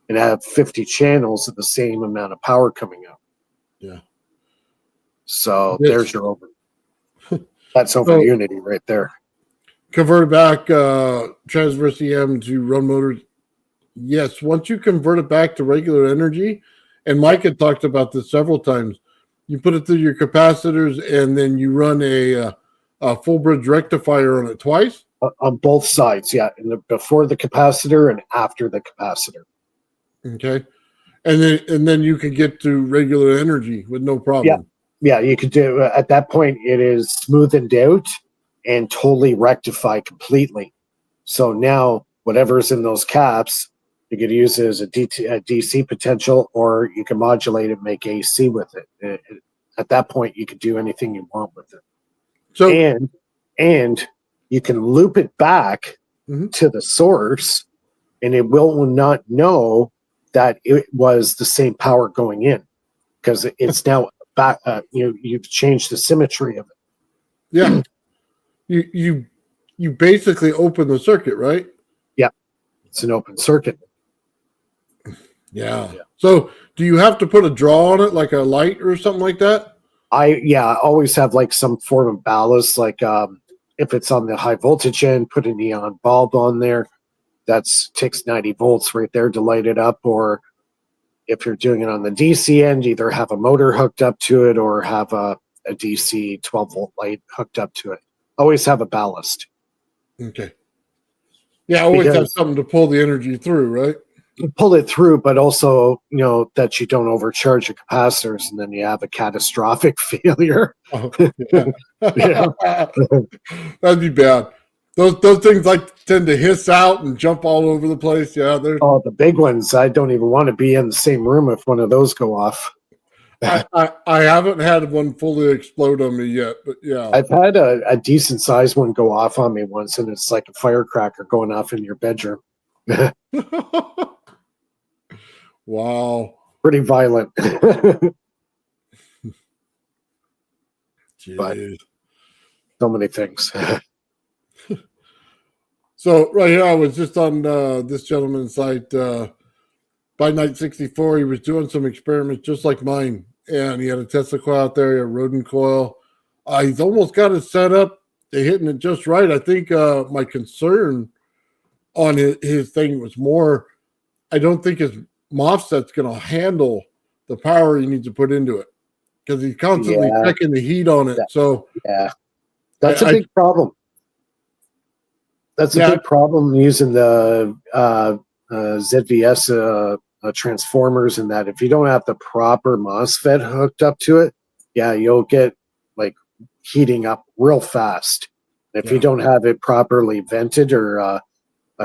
S7: and have 50 channels of the same amount of power coming out.
S3: Yeah.
S7: So there's your over. That's over unity right there.
S3: Convert back transverse EM to run motors. Yes, once you convert it back to regular energy, and Myke had talked about this several times, you put it through your capacitors, and then you run a full bridge rectifier on it twice?
S7: On both sides, yeah. Before the capacitor and after the capacitor.
S3: Okay. And then you can get to regular energy with no problem.
S7: Yeah, you could do at that point it is smoothened out and totally rectified completely. So now whatever's in those caps, you could use it as a DC potential, or you can modulate it and make AC with it. At that point you could do anything you want with it. So and you can loop it back to the source, and it will not know that it was the same power going in, because it's now back. You've changed the symmetry of it.
S3: Yeah, you basically open the circuit, right?
S7: Yeah, it's an open circuit.
S3: Yeah. So do you have to put a draw on it, like a light or something like that?
S7: I always have like some form of ballast, like if it's on the high voltage end, put a neon bulb on there. That's takes 90 volts right there to light it up. Or if you're doing it on the DC end, either have a motor hooked up to it or have a DC 12 volt light hooked up to it. Always have a ballast.
S3: Okay. Yeah, always have something to pull the energy through, right?
S7: pull it through, but also, that you don't overcharge your capacitors and then you have a catastrophic failure.
S3: Oh, yeah.
S7: Yeah.
S3: That'd be bad. Those things tend to hiss out and jump all over the place. Yeah, they're.
S7: Oh, the big ones, I don't even want to be in the same room if one of those go off.
S3: I haven't had one fully explode on me yet, but yeah.
S7: I've had a decent sized one go off on me once, and it's like a firecracker going off in your bedroom.
S3: Wow.
S7: Pretty violent. But so many things.
S3: So right here, I was just on this gentleman's site, by Night 64. He was doing some experiments just like mine, and he had a Tesla coil out there, a rodent coil. He's almost got it set up. They're hitting it just right. I think my concern on his thing was more, I don't think his MOSFET's going to handle the power he needs to put into it, because he's constantly checking the heat on it. So
S7: yeah, that's a big problem. That's a big problem using the ZVS transformers, and that if you don't have the proper MOSFET hooked up to it, you'll get like heating up real fast. If you don't have it properly vented or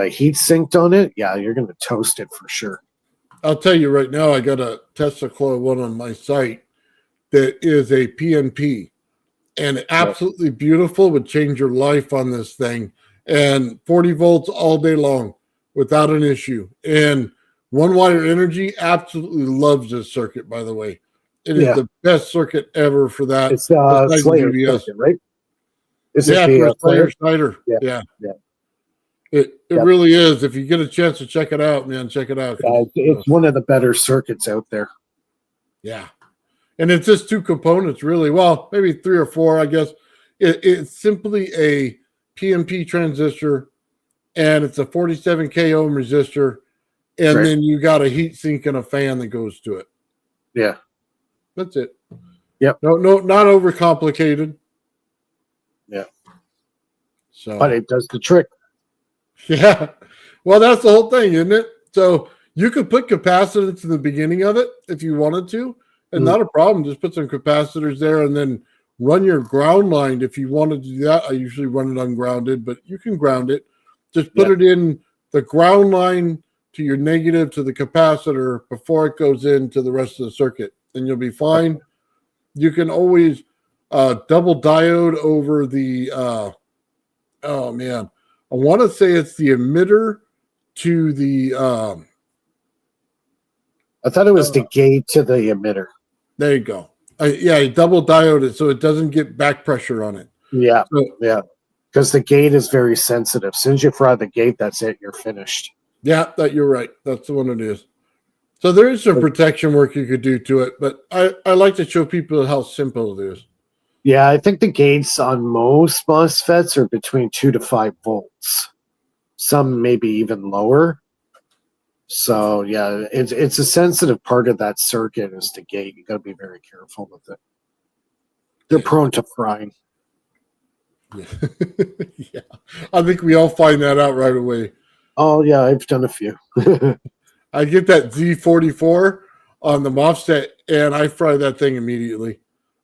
S7: heat sinked on it, you're going to toast it for sure.
S3: I'll tell you right now, I got a Tesla coil one on my site that is a PNP, and absolutely beautiful, would change your life on this thing. And 40 volts all day long without an issue. And One Wire Energy absolutely loves this circuit, by the way. It is the best circuit ever for that.
S7: It's Slayer circuit, right? Is it
S3: Slayer Snyder. Yeah. It really is. If you get a chance to check it out, man, check it out.
S7: It's one of the better circuits out there.
S3: Yeah. And it's just two components, really. Well, maybe three or four, I guess. It's simply a PNP transistor, and it's a 47K ohm resistor, and then you got a heat sink and a fan that goes to it.
S7: Yeah.
S3: That's it.
S7: Yep.
S3: No, not overcomplicated.
S7: Yeah.
S3: So,
S7: but it does the trick.
S3: Yeah. Well, that's the whole thing, isn't it? So you could put capacitance in the beginning of it if you wanted to, and not a problem. Just put some capacitors there and then run your ground line if you wanted to do that. I usually run it ungrounded, but you can ground it. Just put it in the ground line to your negative to the capacitor before it goes into the rest of the circuit, and you'll be fine. You can always double diode over the oh man, I want to say it's the emitter to the
S7: I thought it was the gate to the emitter.
S3: There you go. Double diode it so it doesn't get back pressure on it.
S7: Yeah, because the gate is very sensitive. As soon as you fry the gate, that's it. You're finished.
S3: Yeah, you're right. That's the one it is. So there is some protection work you could do to it, but I like to show people how simple it is.
S7: Yeah, I think the gates on most MOSFETs are between 2 to 5 volts. Some maybe even lower. So yeah, it's a sensitive part of that circuit is the gate. You got to be very careful with it. They're prone to frying.
S3: Yeah, I think we all find that out right away.
S7: Oh yeah, I've done a few.
S3: I get that Z44 on the MOSFET, and I fry that thing immediately.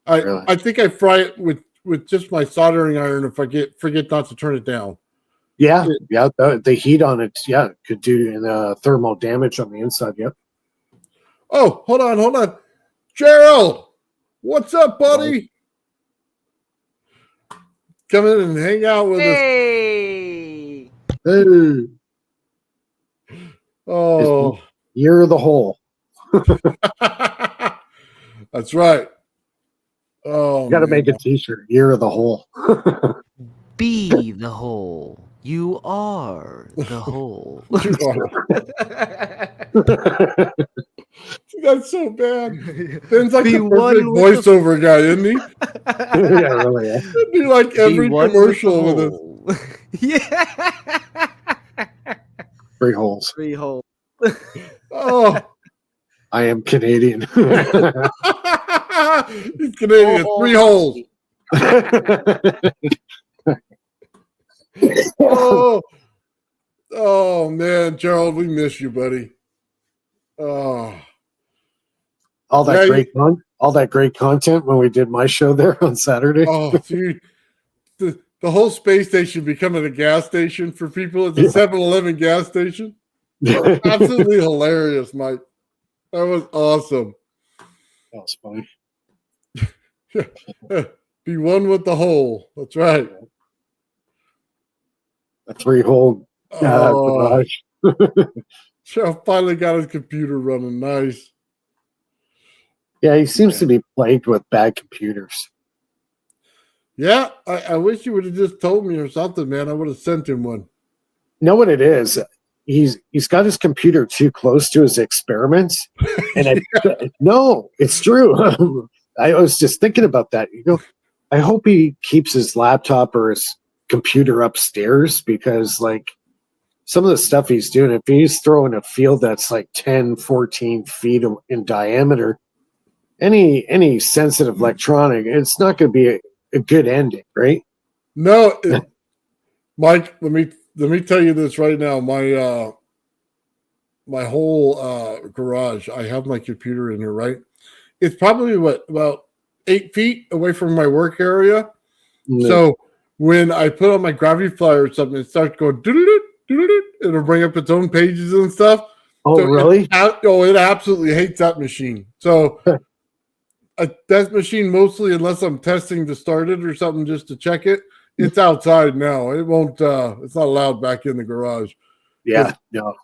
S3: I think I fry it with just my soldering iron if I forget not to turn it down.
S7: Yeah, the heat on it, could do thermal damage on the inside. Yep.
S3: Oh, hold on, Gerald, what's up, buddy? Come in and hang out with us.
S4: Hey.
S3: Oh,
S7: year of the hole.
S3: That's right. Oh,
S7: you got to make a T-shirt. Year of the hole.
S8: Be the hole. You are the hole.
S3: That's so bad. Ben's like the perfect voiceover guy, isn't he?
S7: Yeah, really. Yeah.
S3: He'd be like every commercial with us.
S4: Yeah.
S7: Three holes.
S3: Oh,
S7: I am Canadian.
S3: He's Canadian. 3 holes. Oh man, Gerald, we miss you, buddy. Oh,
S7: All that
S3: yeah,
S7: all that great content when we did my show there on Saturday.
S3: oh, dude, the whole space station becoming a gas station for people. It's a
S7: Yeah.
S3: 7-Eleven gas station.
S7: That
S3: Absolutely hilarious, Mike. That was awesome.
S7: was funny.
S3: Be one with the whole. That's right.
S7: A 3-hole
S3: Oh,
S7: garage.
S3: Jeff finally got his computer running. Nice.
S7: Yeah, he seems to be plagued with bad computers.
S3: Yeah, I wish you would have just told me or something, man. I would have sent him one.
S7: You know what it is? He's got his computer too close to his experiments, and no, it's true. I was just thinking about that. You know, I hope he keeps his laptop or his computer upstairs, because like some of the stuff he's doing, if he's throwing a field that's like 10, 14 feet in diameter, any sensitive electronic, it's not going to be a good ending, right?
S3: No, Mike. Let me tell you this right now. My whole garage. I have my computer in here, right? It's probably about 8 feet away from my work area.
S7: Mm.
S3: So when I put on my gravity flyer or something, it starts going doo-doo-doo, doo-doo-doo. It'll bring up its own pages and stuff.
S7: Oh,
S3: So
S7: really?
S3: It absolutely hates that machine. So that machine mostly, unless I'm testing to start it or something just to check it, it's outside now. It won't. It's not allowed back in the garage.
S7: Yeah, no.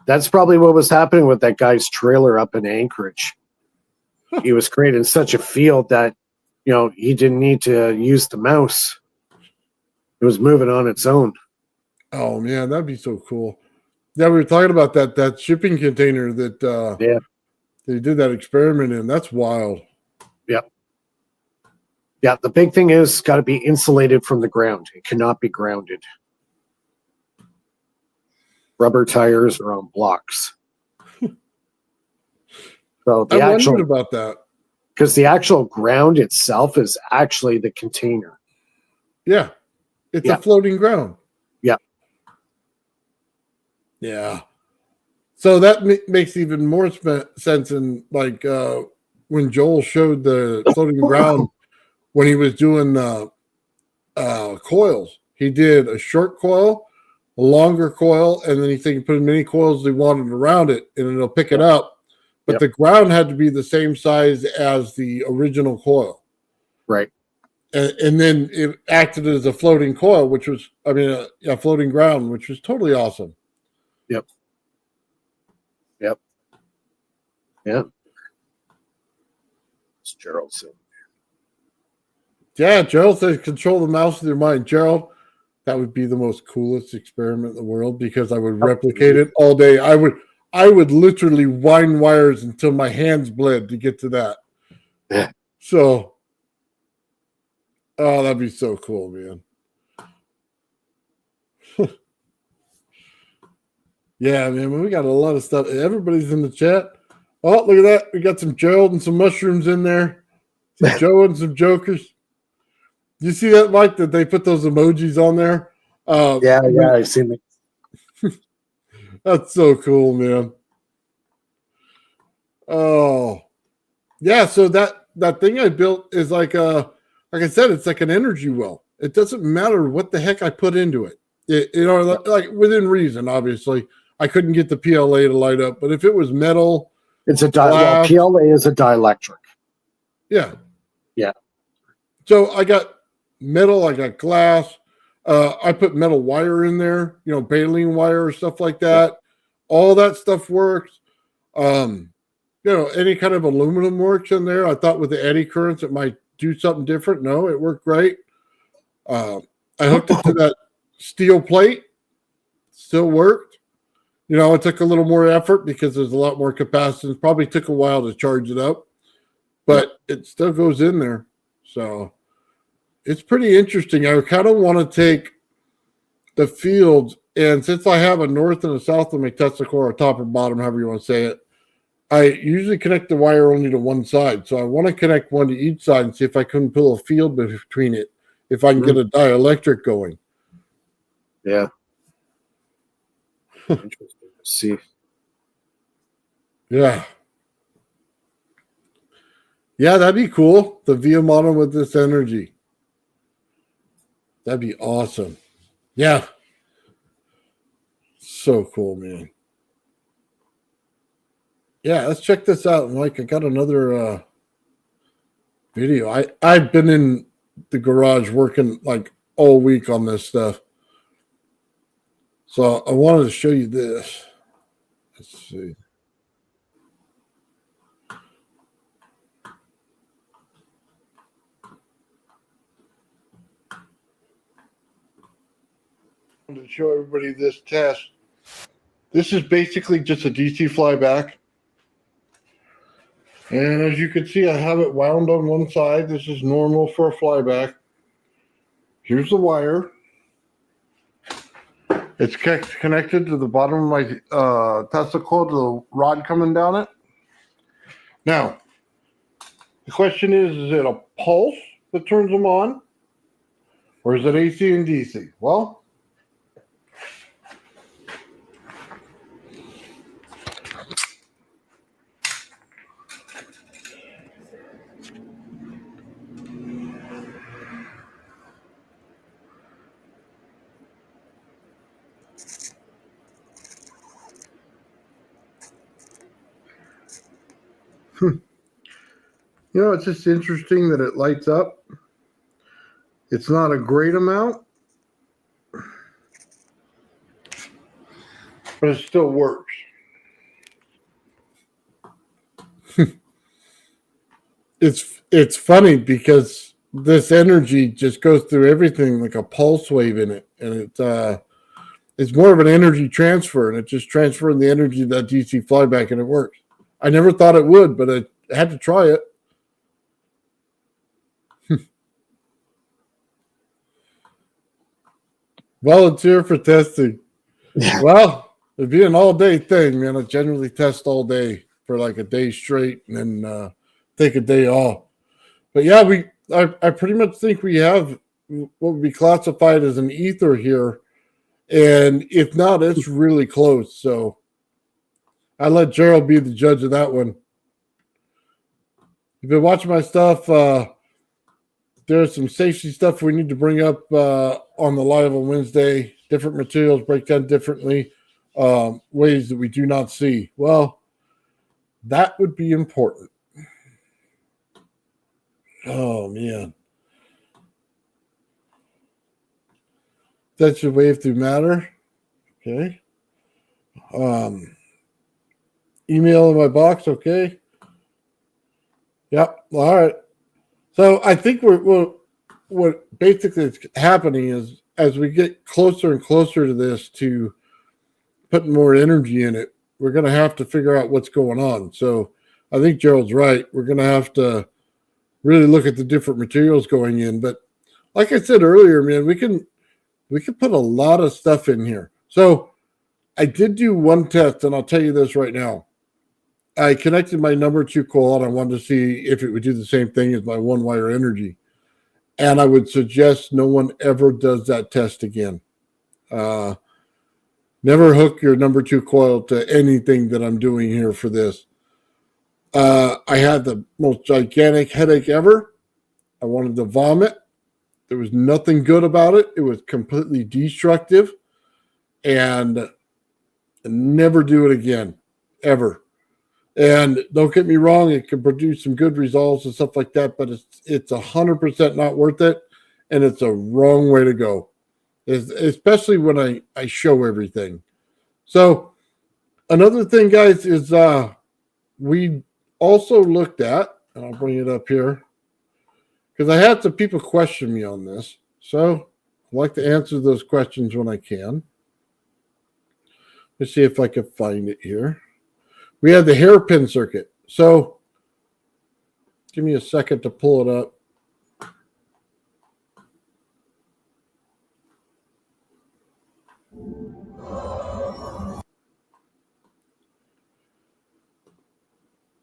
S7: That's probably what was happening with that guy's trailer up in Anchorage. He was creating such a field that, you know, he didn't need to use the mouse. It was moving on its own.
S3: Oh man, that'd be so cool. Yeah, we were talking about that shipping container that
S7: Yeah.
S3: they did that experiment in. That's wild.
S7: Yep. Yeah, the big thing is got to be insulated from the ground. It cannot be grounded. Rubber tires are on blocks. So
S3: I wondered about that.
S7: because the actual ground itself is actually the container.
S3: Yeah, it's
S7: Yeah.
S3: a floating ground.
S7: Yeah.
S3: Yeah. So that makes even more sense in like when Joel showed the floating ground when he was doing coils. He did a short coil, a longer coil, and then he said he put as many coils as he wanted around it, and it'll pick it up. But the ground had to be the same size as the original coil.
S7: Right.
S3: And then it acted as a floating coil, which was, a floating ground, which was totally awesome.
S7: Yep. Yep. Yeah. It's Gerald saying.
S3: Yeah, Gerald says control the mouse with your mind. Gerald, that would be the most coolest experiment in the world because I would replicate it all day. I would literally wind wires until my hands bled to get to that.
S7: Yeah.
S3: So, oh, that'd be so cool, man. Yeah, man, we got a lot of stuff. Everybody's in the chat. Oh, look at that. We got some Gerald and some mushrooms in there. Some Joe and some jokers. You see that, Mike, that they put those emojis on there?
S7: Yeah, I've seen it.
S3: That's so cool, man. Oh, yeah. So that thing I built is like I said, it's like an energy well. It doesn't matter what the heck I put into it. Like within reason, obviously. I couldn't get the PLA to light up, but if it was metal,
S7: it's a PLA is a dielectric.
S3: Yeah.
S7: Yeah.
S3: So I got metal, I got glass. I put metal wire in there, baling wire or stuff like that. Yeah. All that stuff works. Any kind of aluminum works in there. I thought with the eddy currents, it might do something different. No, it worked great. I hooked it to that steel plate. Still worked. It took a little more effort because there's a lot more capacitance. Probably took a while to charge it up, but it still goes in there. So it's pretty interesting. I kind of want to take the fields, and since I have a north and a south of my Tesla core, or top or bottom, however you want to say it, I usually connect the wire only to one side. So I want to connect one to each side and see if I can pull a field between it, if I can get a dielectric going.
S7: Yeah. Interesting to see.
S3: Yeah. Yeah, that'd be cool. The Via model with this energy. That'd be awesome. Yeah. So cool, man. Yeah, let's check this out. Mike, I got another video. I've been in the garage working like all week on this stuff. So I wanted to show you this. Let's see. I wanted to show everybody this test. This is basically just a DC flyback. And as you can see, I have it wound on one side. This is normal for a flyback. Here's the wire. It's connected to the bottom of my Tesla coil to the rod coming down it. Now, the question is it a pulse that turns them on? Or is it AC and DC? Well, it's just interesting that it lights up. It's not a great amount, but it still works. It's funny because this energy just goes through everything like a pulse wave in it, and it's more of an energy transfer, and it just transferring the energy to that DC flyback, and it works. I never thought it would, but I had to try it. Volunteer for testing. Well, it'd be an all-day thing, man. I generally test all day for like a day straight, and then take a day off. But yeah, I pretty much think we have what would be classified as an ether here, and if not, it's really close. So I let Gerald be the judge of that one. You've been watching my stuff. There's some safety stuff we need to bring up on the live on Wednesday. Different materials break down differently, ways that we do not see. Well, that would be important. Oh, man. That should wave through matter. Okay. Email in my box. Okay. Yep. All right. So I think what basically is happening is as we get closer and closer to this, to putting more energy in it, we're going to have to figure out what's going on. So I think Gerald's right. We're going to have to really look at the different materials going in. But like I said earlier, man, we can put a lot of stuff in here. So I did do one test, and I'll tell you this right now. I connected my number 2 coil, and I wanted to see if it would do the same thing as my one wire energy. And I would suggest no one ever does that test again. Never hook your number 2 coil to anything that I'm doing here for this. I had the most gigantic headache ever. I wanted to vomit. There was nothing good about it. It was completely destructive. And never do it again, ever. And don't get me wrong, it can produce some good results and stuff like that, but it's 100% not worth it, and it's a wrong way to go, especially when I show everything. So another thing, guys, is we also looked at, and I'll bring it up here, because I had some people question me on this, so I'd like to answer those questions when I can. Let's see if I can find it here. We had the hairpin circuit. So give me a second to pull it up.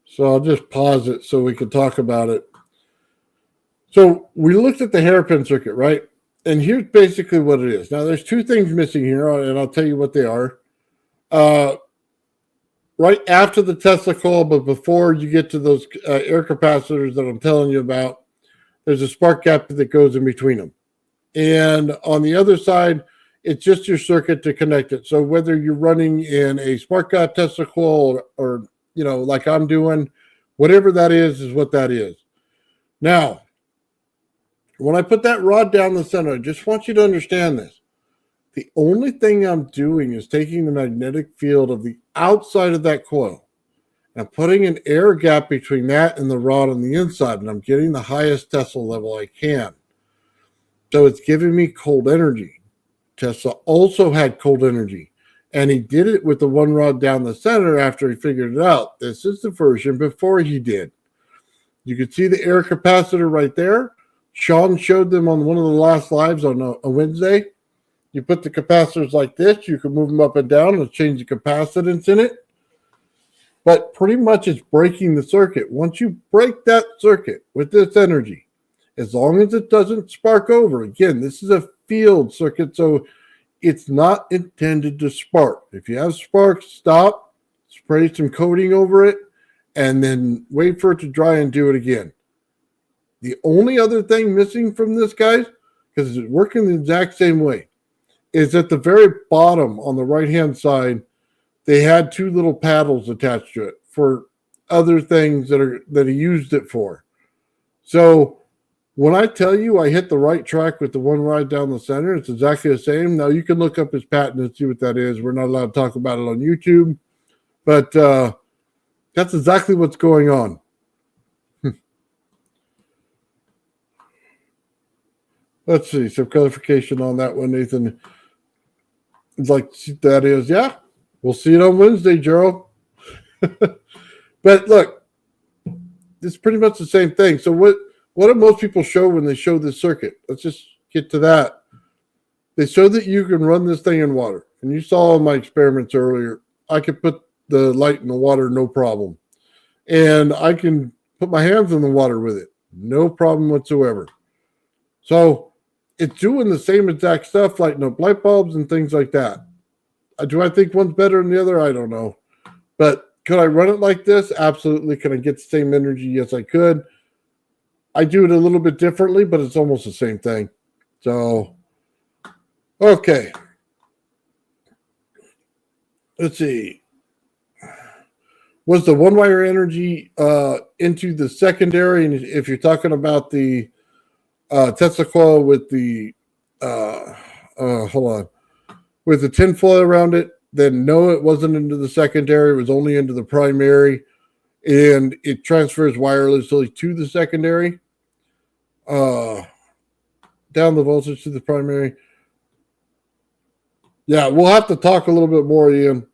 S3: So I'll just pause it so we can talk about it. So we looked at the hairpin circuit, right? And here's basically what it is. Now there's 2 things missing here, and I'll tell you what they are. right after the Tesla coil, but before you get to those air capacitors that I'm telling you about, there's a spark gap that goes in between them. And on the other side, it's just your circuit to connect it. So whether you're running in a spark gap Tesla coil or like I'm doing, whatever that is what that is. Now, when I put that rod down the center, I just want you to understand this. The only thing I'm doing is taking the magnetic field of the outside of that coil and I'm putting an air gap between that and the rod on the inside, and I'm getting the highest Tesla level I can. So it's giving me cold energy. Tesla also had cold energy, and he did it with the one rod down the center after he figured it out. This is the version before he did. You can see the air capacitor right there. Sean showed them on one of the last lives on a Wednesday. You put the capacitors like this. You can move them up and down and change the capacitance in it. But pretty much it's breaking the circuit. Once you break that circuit with this energy, as long as it doesn't spark over, again, this is a field circuit, so it's not intended to spark. If you have sparks, stop, spray some coating over it, and then wait for it to dry and do it again. The only other thing missing from this, guys, because it's working the exact same way, is at the very bottom on the right-hand side, they had two little paddles attached to it for other things that he used it for. So when I tell you I hit the right track with the one rod down the center, it's exactly the same. Now, you can look up his patent and see what that is. We're not allowed to talk about it on YouTube, but that's exactly what's going on. Let's see, some clarification on that one, Nathan. It's like that is, yeah, we'll see it on Wednesday, Gerald. But look, it's pretty much the same thing. So what do most people show when they show this circuit? Let's just get to that. They show that you can run this thing in water. And you saw in my experiments earlier, I could put the light in the water, no problem. And I can put my hands in the water with it, no problem whatsoever. So it's doing the same exact stuff, lighting up light bulbs and things like that. Do I think one's better than the other? I don't know. But could I run it like this? Absolutely. Can I get the same energy? Yes, I could. I do it a little bit differently, but it's almost the same thing. So, okay. Let's see. Was the one-wire energy into the secondary? And if you're talking about the Tesla coil with the with the tinfoil around it, then no, it wasn't into the secondary. It was only into the primary, and it transfers wirelessly to the secondary, down the voltage to the primary. Yeah, we'll have to talk a little bit more, Ian,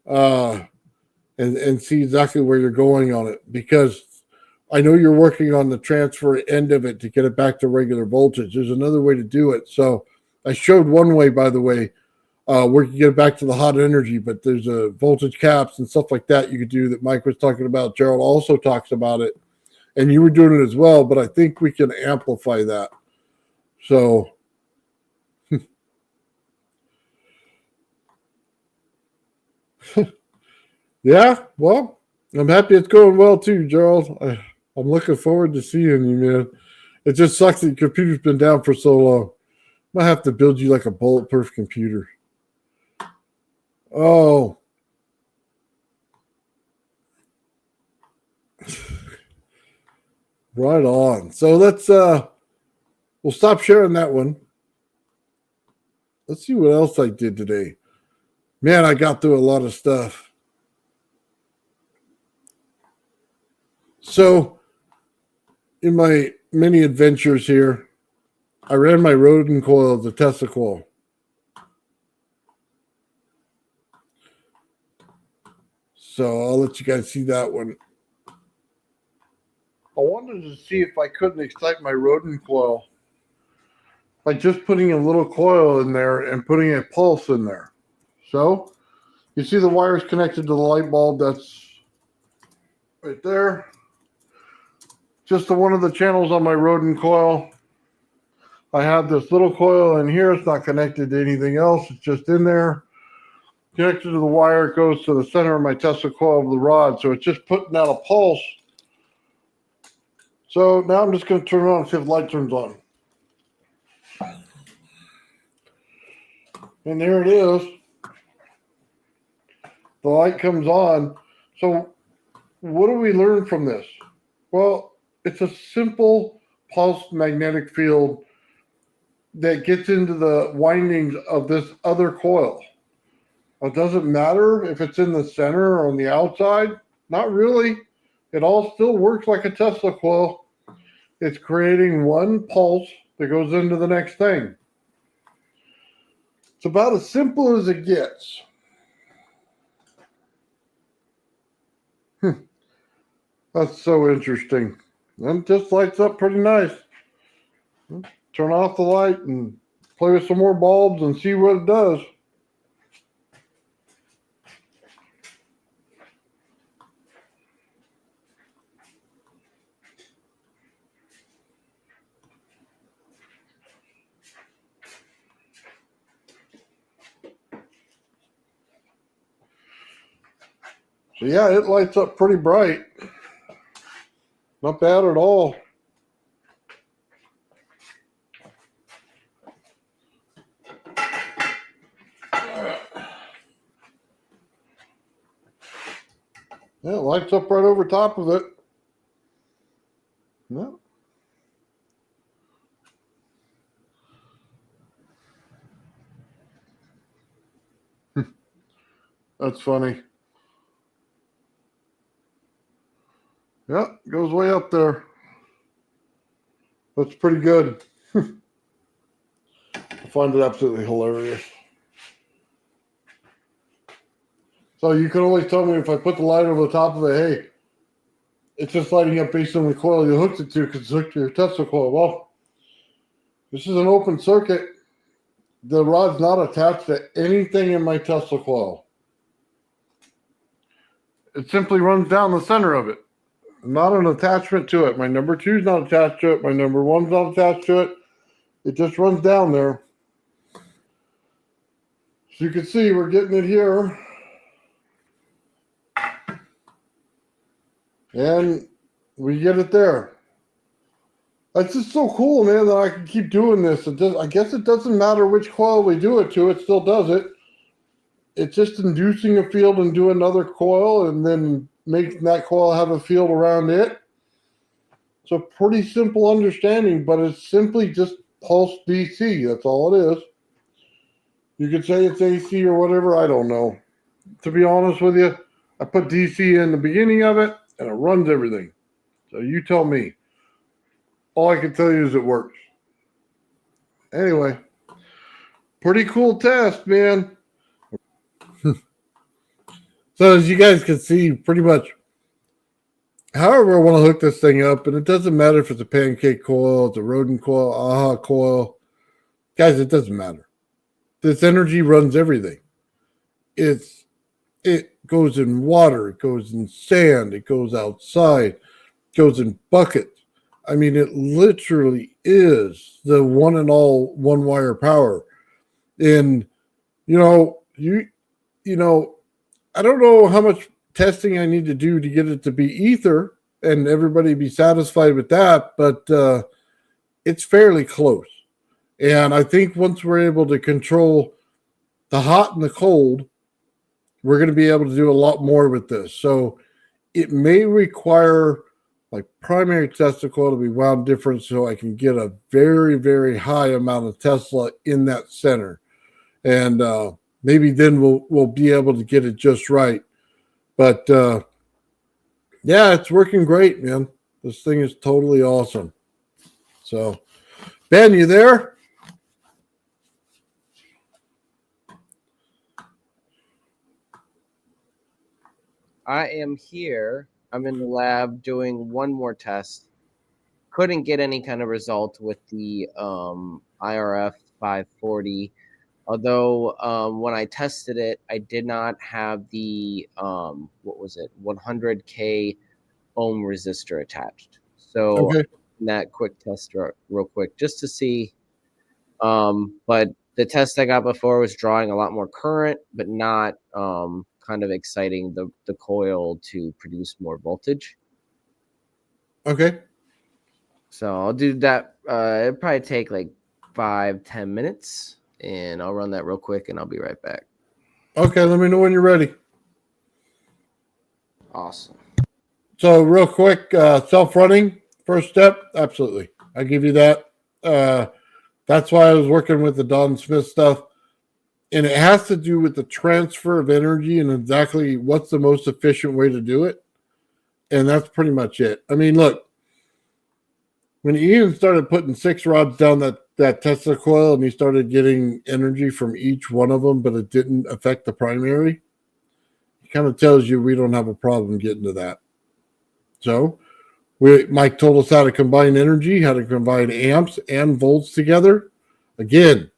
S3: and see exactly where you're going on it, because I know you're working on the transfer end of it to get it back to regular voltage. There's another way to do it. So I showed one way, by the way, where you get it back to the hot energy, but there's a voltage caps and stuff like that you could do that Myke was talking about. Gerald also talks about it, and you were doing it as well, but I think we can amplify that. So yeah, well, I'm happy it's going well too, Gerald. I'm looking forward to seeing you, man. It just sucks that your computer's been down for so long. I might have to build you like a bulletproof computer. Oh. Right on. So let's we'll stop sharing that one. Let's see what else I did today. Man, I got through a lot of stuff. So in my many adventures here, I ran my rodent coil, the Tesla coil. So I'll let you guys see that one. I wanted to see if I couldn't excite my rodent coil by just putting a little coil in there and putting a pulse in there. So you see the wires connected to the light bulb that's right there. Just to one of the channels on my rodent coil. I have this little coil in here. It's not connected to anything else. It's just in there. connected to the wire. It goes to the center of my Tesla coil of the rod. So it's just putting out a pulse. So now I'm just going to turn it on and see if the light turns on. And there it is. The light comes on. So what do we learn from this? Well, it's a simple pulsed magnetic field that gets into the windings of this other coil. It doesn't matter if it's in the center or on the outside. Not really. It all still works like a Tesla coil. It's creating one pulse that goes into the next thing. It's about as simple as it gets. That's so interesting. And it just lights up pretty nice. Turn off the light and play with some more bulbs and see what it does. So yeah, it lights up pretty bright. Not bad at all. Yeah, it lights up right over top of it. Yeah. That's funny. Yeah, goes way up there. That's pretty good. I find it absolutely hilarious. So you can always tell me if I put the light over the top of it, hey, it's just lighting up based on the coil you hooked it to because it's hooked to your Tesla coil. Well, this is an open circuit. The rod's not attached to anything in my Tesla coil. It simply runs down the center of it. Not an attachment to it. My number 2 is not attached to it. My number 1 is not attached to it. It just runs down there. So you can see we're getting it here. And we get it there. That's just so cool, man, that I can keep doing this. I guess it doesn't matter which coil we do it to. It still does it. It's just inducing a field into another coil and then making that coil have a field around it. It's a pretty simple understanding, but it's simply just pulse DC. That's all it is. You could say it's AC or whatever. I don't know. To be honest with you, I put DC in the beginning of it, and it runs everything. So you tell me. All I can tell you is it works. Anyway, pretty cool test, man. So as you guys can see, pretty much however I want to hook this thing up, and it doesn't matter if it's a pancake coil, it's a rodent coil, AHA coil. Guys, it doesn't matter. This energy runs everything. It goes in water, it goes in sand, it goes outside, it goes in buckets. I mean, it literally is the one and all one wire power. And, you know, I don't know how much testing I need to do to get it to be ether and everybody be satisfied with that, but it's fairly close. And I think once we're able to control the hot and the cold, we're going to be able to do a lot more with this. So it may require my primary Tesla coil to be wound different so I can get a very, very high amount of Tesla in that center. And maybe then we'll be able to get it just right. But yeah, it's working great, man. This thing is totally awesome. So, Ben, you there?
S4: I am here. I'm in the lab doing one more test. Couldn't get any kind of result with the IRF 540. Although when I tested it, I did not have the 100K ohm resistor attached. So
S3: Okay.
S4: that quick test real quick just to see. But The test I got before was drawing a lot more current, but not kind of exciting the coil to produce more voltage.
S3: Okay.
S4: So I'll do that. It'll probably take like 5-10 minutes, and I'll run that real quick, and I'll be right back.
S3: Okay, let me know when you're ready.
S4: Awesome.
S3: So real quick, self-running, first step, absolutely. I give you that. That's why I was working with the Don Smith stuff. And it has to do with the transfer of energy and exactly what's the most efficient way to do it. And that's pretty much it. I mean, look, when Ian started putting 6 rods down that Tesla coil and he started getting energy from each one of them, but it didn't affect the primary, it kind of tells you we don't have a problem getting to that. So Myke told us how to combine energy, how to combine amps and volts together. Again,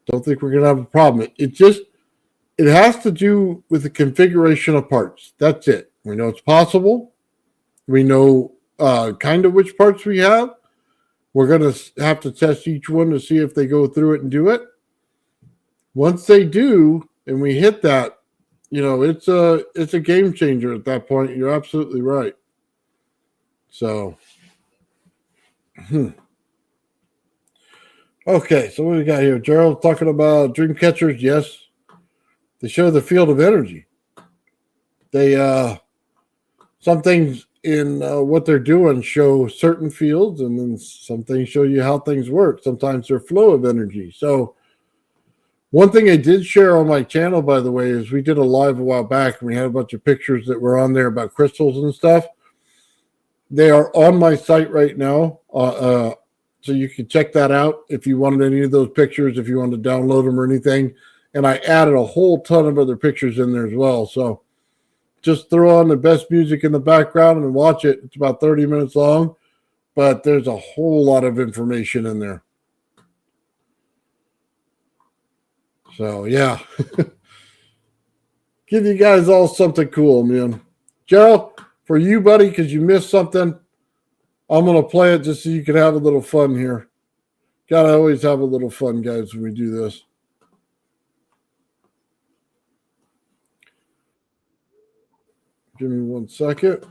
S3: don't think we're going to have a problem. It has to do with the configuration of parts. That's it. We know it's possible. We know kind of which parts we have. We're going to have to test each one to see if they go through it and do it. Once they do, and we hit that, it's a game changer at that point. You're absolutely right. So, okay, so what do we got here? Gerald talking about dream catchers. Yes, they show the field of energy. They some things in what they're doing show certain fields, and then some things show you how things work. Sometimes they're flow of energy. So one thing I did share on my channel, by the way, is we did a live a while back, and we had a bunch of pictures that were on there about crystals and stuff. They are on my site right now, so you can check that out if you wanted any of those pictures, if you wanted to download them or anything. And I added a whole ton of other pictures in there as well. So just throw on the best music in the background and watch it. It's about 30 minutes long, but there's a whole lot of information in there. So, yeah. Give you guys all something cool, man. Gerald, for you, buddy, because you missed something, I'm going to play it just so you can have a little fun here. Got to always have a little fun, guys, when we do this. Give me 1 second.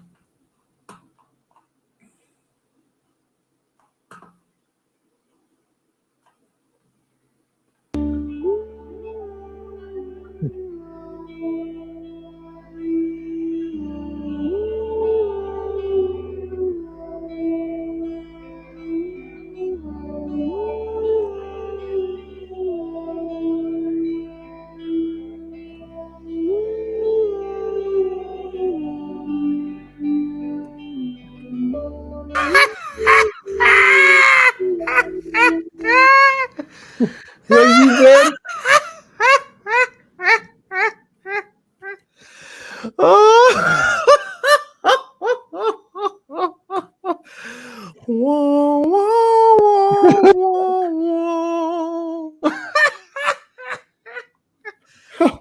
S4: Are you good? Whoa, whoa, whoa, whoa.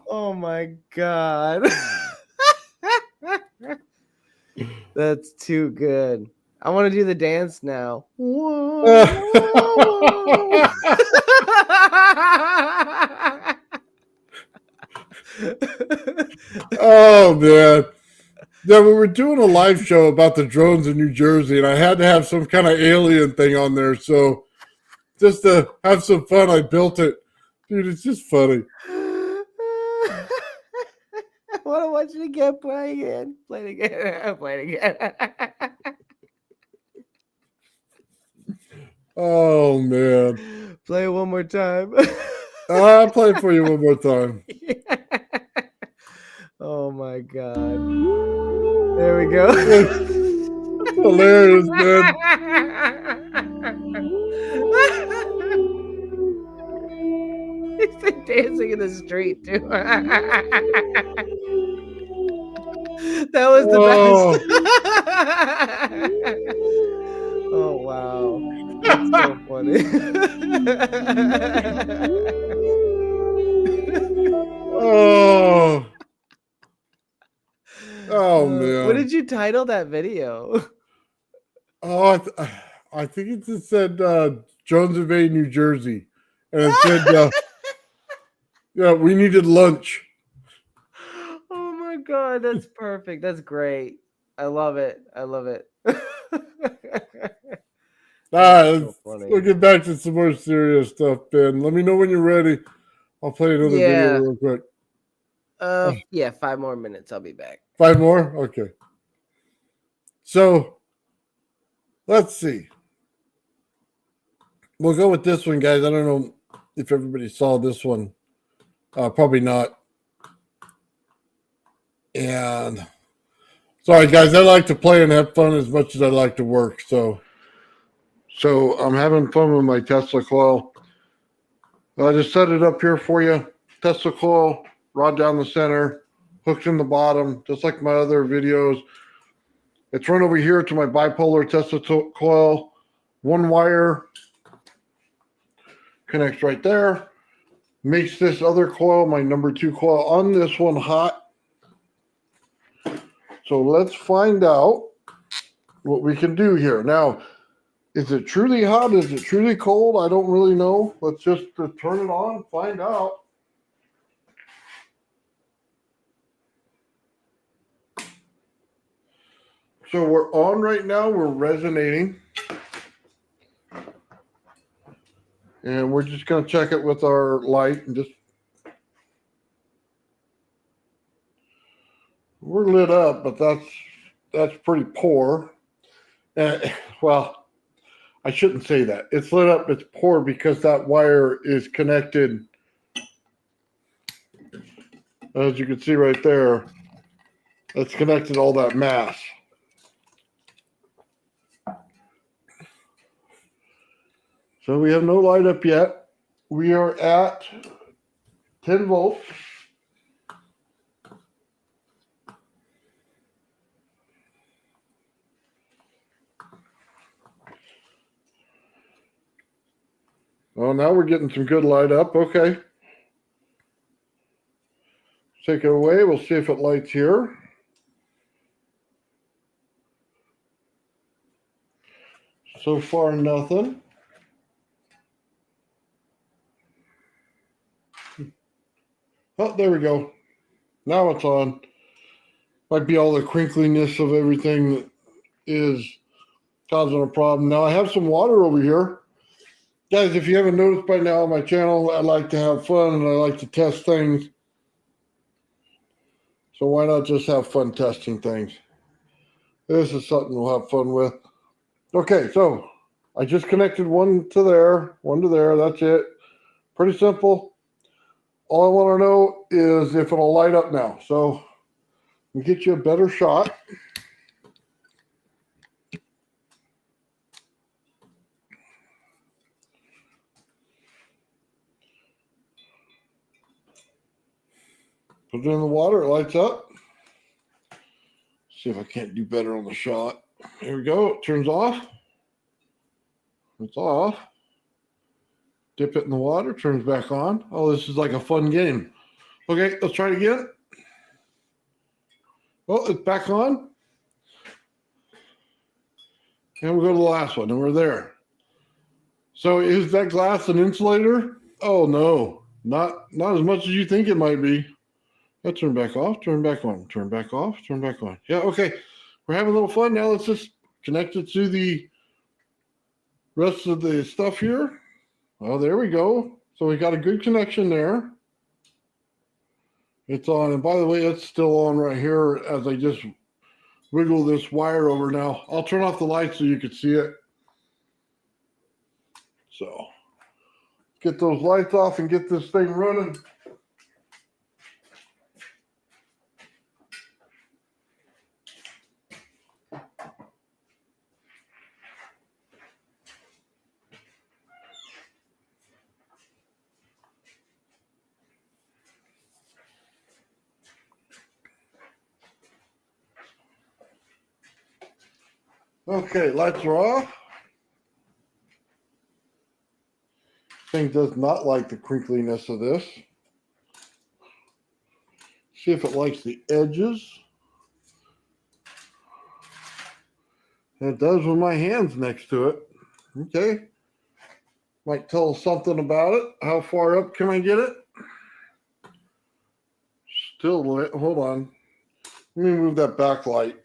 S4: Oh my God. That's too good. I want to do the dance now. Whoa, whoa, whoa.
S3: Oh, man. Yeah, we were doing a live show about the drones in New Jersey, and I had to have some kind of alien thing on there. So just to have some fun, I built it. Dude, it's just funny.
S4: I want to watch it again. Play again. Play it again. Play it again.
S3: Oh, man.
S4: Play it one more time.
S3: I'll play it for you one more time.
S4: Oh my God. There we go.
S3: It's hilarious, man.
S4: He's been dancing in the street, too. That was the best. Oh, wow. That's so funny.
S3: Oh, man.
S4: What did you title that video?
S3: Oh, I think it just said Jones Bay, New Jersey. and it said, yeah, we needed lunch.
S4: Oh my god, that's perfect. That's great. I love it. I love it. So funny.
S3: We'll get back to some more serious stuff, Ben. Let me know when you're ready. I'll play another video real quick.
S4: Yeah, 5 more minutes. I'll be back.
S3: 5 more? Okay. So, let's see. We'll go with this one, guys. I don't know if everybody saw this one. Probably not. And sorry, guys. I like to play and have fun as much as I like to work. So I'm having fun with my Tesla coil. I just set it up here for you. Tesla coil, rod down the center, hooked in the bottom, just like my other videos. It's run over here to my bipolar Tesla coil. One wire connects right there. Makes this other coil, my number 2 coil, on this one hot. So let's find out what we can do here. Now, is it truly hot? Is it truly cold? I don't really know. Let's just turn it on, find out. So we're on right now. We're resonating. And we're just going to check it with our light and just. We're lit up, but that's pretty poor. Well, I shouldn't say that. It's lit up. It's poor because that wire is connected. As you can see right there, it's connected all that mass. So we have no light up yet. We are at 10 volts. Well, now we're getting some good light up. Okay. Take it away. We'll see if it lights here. So far, nothing. Oh, there we go. Now it's on. Might be all the crinkliness of everything that is causing a problem. Now I have some water over here. Guys, if you haven't noticed by now on my channel, I like to have fun and I like to test things. So why not just have fun testing things? This is something we'll have fun with. Okay, so I just connected one to there, one to there. That's it. Pretty simple. All I want to know is if it'll light up now. So we get you a better shot. Put it in the water, it lights up. See if I can't do better on the shot. Here we go. It turns off. It's off. Dip it in the water, turns back on. Oh, this is like a fun game. Okay, let's try it again. Oh, it's back on. And we'll go to the last one, and we're there. So is that glass an insulator? Oh, no. Not as much as you think it might be. Let's turn back off, turn back on, turn back off, turn back on. Yeah, okay. We're having a little fun. Now let's just connect it to the rest of the stuff here. Oh, there we go. So we got a good connection there. It's on. And by the way, it's still on right here as I just wiggle this wire over now. I'll turn off the light so you can see it. So get those lights off and get this thing running. Okay, lights are off. Thing does not like the crinkliness of this. See if it likes the edges. It does with my hands next to it. Okay. Might tell us something about it. How far up can I get it? Still lit. Hold on. Let me move that backlight.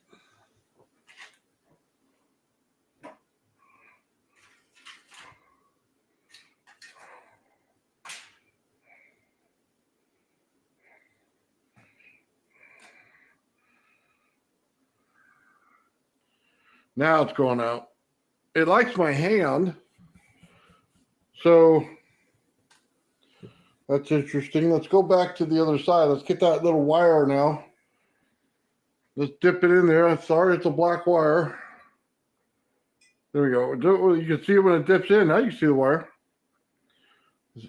S3: Now it's going out. It likes my hand. So that's interesting. Let's go back to the other side. Let's get that little wire now. Let's dip it in there. Sorry, it's a black wire. There we go. You can see it when it dips in. Now you can see the wire.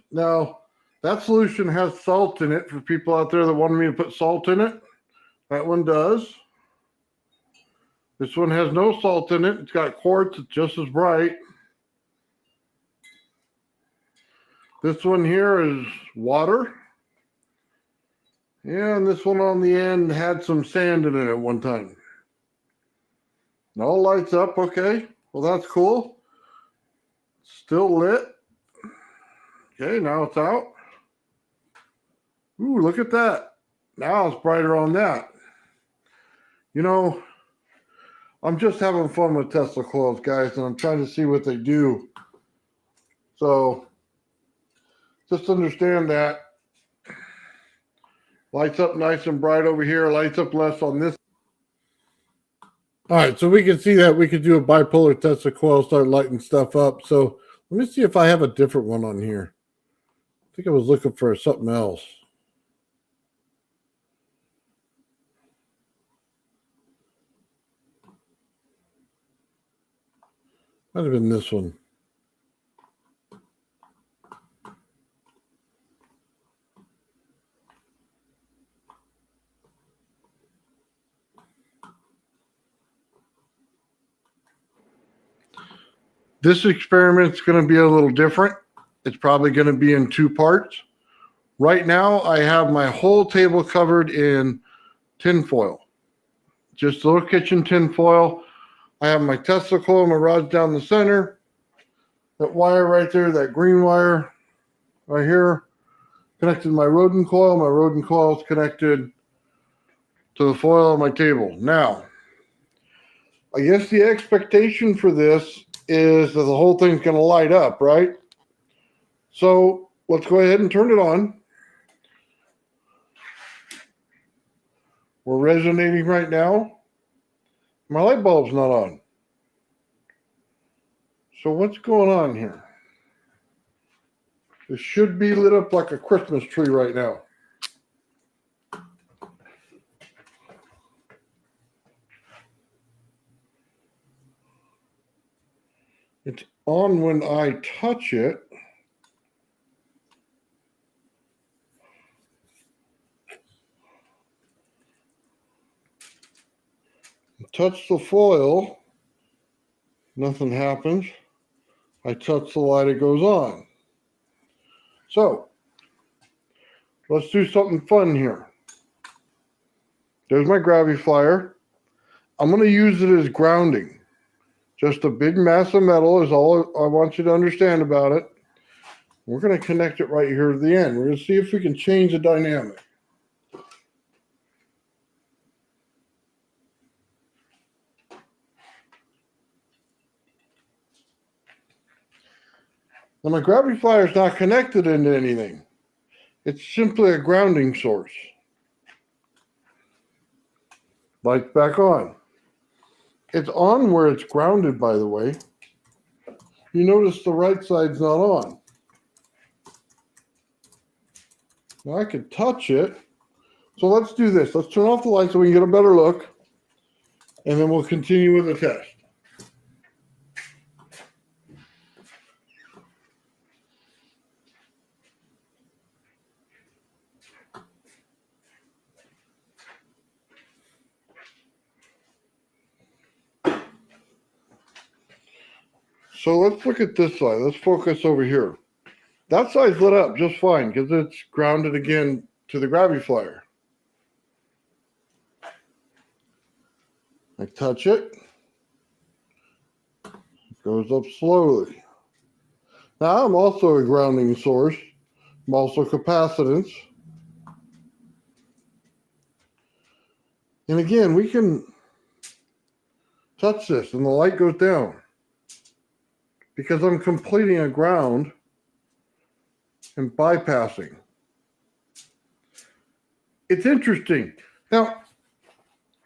S3: Now, that solution has salt in it for people out there that wanted me to put salt in it. That one does. This one has no salt in it. It's got quartz. It's just as bright. This one here is water. Yeah, and this one on the end had some sand in it at one time. It all lights up. Okay. Well, that's cool. Still lit. Okay, now it's out. Ooh, look at that. Now it's brighter on that. You know, I'm just having fun with Tesla coils, guys, and I'm trying to see what they do. So just understand that. Lights up nice and bright over here. Lights up less on this. All right, so we can see that we could do a bipolar Tesla coil, start lighting stuff up. So let me see if I have a different one on here. I think I was looking for something else. Might have been this one. This experiment's going to be a little different. It's probably going to be in two parts. Right now, I have my whole table covered in tin foil. Just a little kitchen tin foil. I have my Tesla coil, my rods down the center. That wire right there, that green wire right here, connected to my rodent coil. My rodent coil is connected to the foil on my table. Now, I guess the expectation for this is that the whole thing's going to light up, right? So let's go ahead and turn it on. We're resonating right now. My light bulb's not on. So what's going on here? It should be lit up like a Christmas tree right now. It's on when I touch it. Touch the foil, nothing happens. I touch the light, it goes on. So, let's do something fun here. There's my gravity flyer. I'm going to use it as grounding. Just a big mass of metal is all I want you to understand about it. We're going to connect it right here to the end. We're going to see if we can change the dynamic. Now my gravity flyer is not connected into anything. It's simply a grounding source. Lights back on. It's on where it's grounded, by the way. You notice the right side's not on. Now I could touch it. So let's do this. Let's turn off the light so we can get a better look. And then we'll continue with the test. So let's look at this side. Let's focus over here. That side's lit up just fine because it's grounded again to the gravity flyer. I touch it. It goes up slowly. Now I'm also a grounding source. I'm also capacitance. And again, we can touch this and the light goes down because I'm completing a ground and bypassing. It's interesting. Now,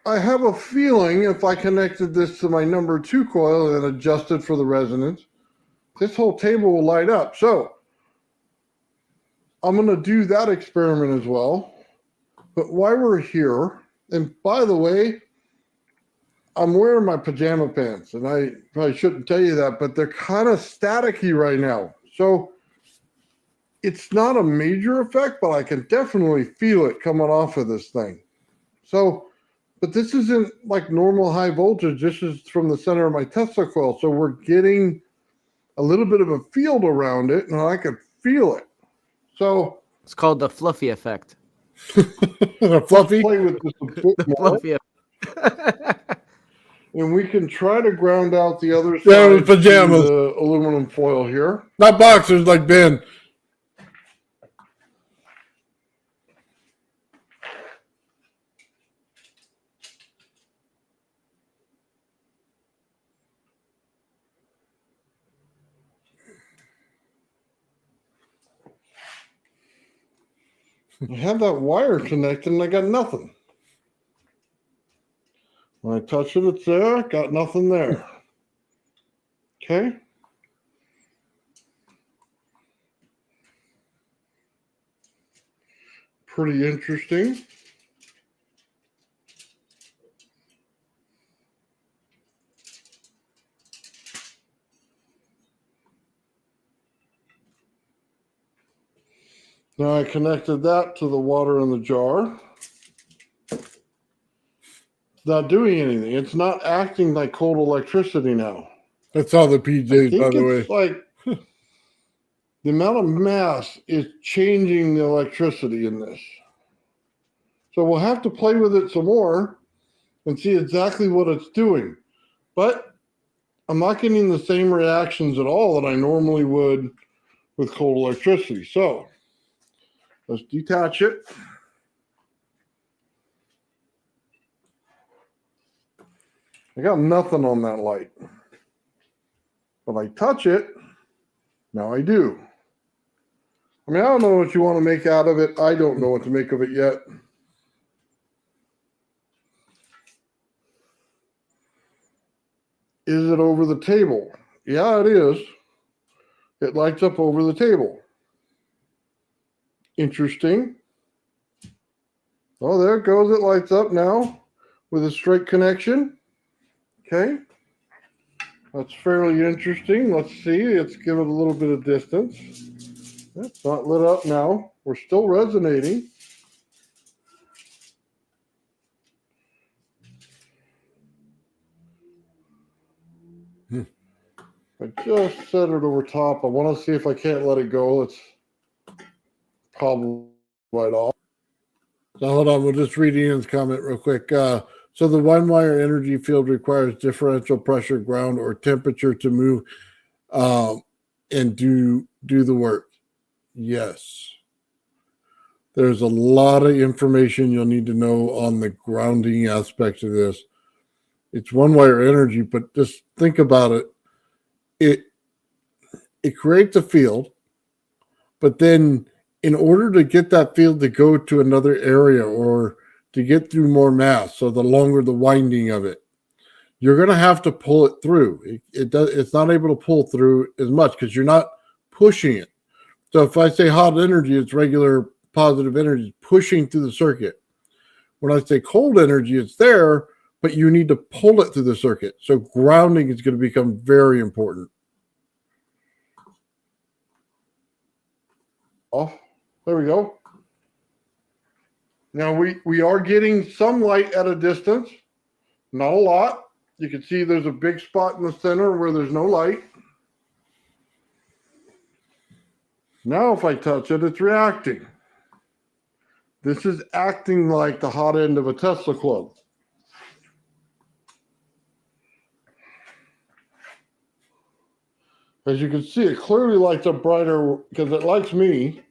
S3: I have a feeling if I connected this to my number 2 coil and adjusted for the resonance, this whole table will light up. So I'm going to do that experiment as well. But while we're here, and by the way, I'm wearing my pajama pants, and I probably shouldn't tell you that, but they're kind of staticky right now. So it's not a major effect, but I can definitely feel it coming off of this thing. So, but this isn't like normal high voltage. This is from the center of my Tesla coil. So we're getting a little bit of a field around it, and I could feel it. So
S4: It's called the fluffy effect.
S3: fluffy. Play with this a bit more.
S4: Fluffy
S3: And we can try to ground out the other side.
S5: Yeah, with pajamas.
S3: The aluminum foil here.
S5: Not boxers like Ben.
S3: I had that wire connected and I got nothing. When I touch it, it's there. Got nothing there. Okay. Pretty interesting. Now I connected that to the water in the jar. It's not doing anything. It's not acting like cold electricity now.
S5: That's all the PJs, by the way.
S3: It's like the amount of mass is changing the electricity in this. So we'll have to play with it some more and see exactly what it's doing. But I'm not getting the same reactions at all that I normally would with cold electricity. So let's detach it. I got nothing on that light. But I touch it, now I do. I mean, I don't know what you want to make out of it. I don't know what to make of it yet. Is it over the table? Yeah, it is. It lights up over the table. Interesting. Oh, there it goes. It lights up now with a straight connection. Okay. That's fairly interesting. Let's see. Let's give it a little bit of distance. It's not lit up now. We're still resonating. I just set it over top. I want to see if I can't let it go. It's probably right off.
S5: So hold on, we'll just read Ian's comment real quick. So the one-wire energy field requires differential pressure, ground, or temperature to move and do the work. Yes. There's a lot of information you'll need to know on the grounding aspect of this. It's one-wire energy, but just think about it. It creates a field, but then in order to get that field to go to another area or to get through more mass, so the longer the winding of it, you're going to have to pull it through. It's not able to pull through as much because you're not pushing it. So if I say hot energy, it's regular positive energy pushing through the circuit. When I say cold energy, it's there, but you need to pull it through the circuit. So grounding is going to become very important.
S3: Oh, there we go. Now we are getting some light at a distance, not a lot. You can see there's a big spot in the center where there's no light. Now if I touch it, it's reacting. This is acting like the hot end of a Tesla coil. As you can see, it clearly lights up brighter because it likes me.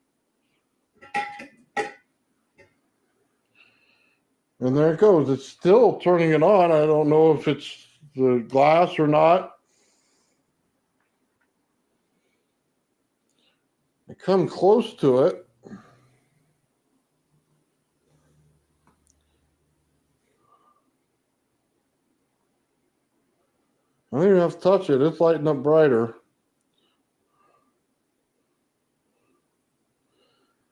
S3: And there it goes. It's still turning it on. I don't know if it's the glass or not. I come close to it. I don't even have to touch it. It's lighting up brighter.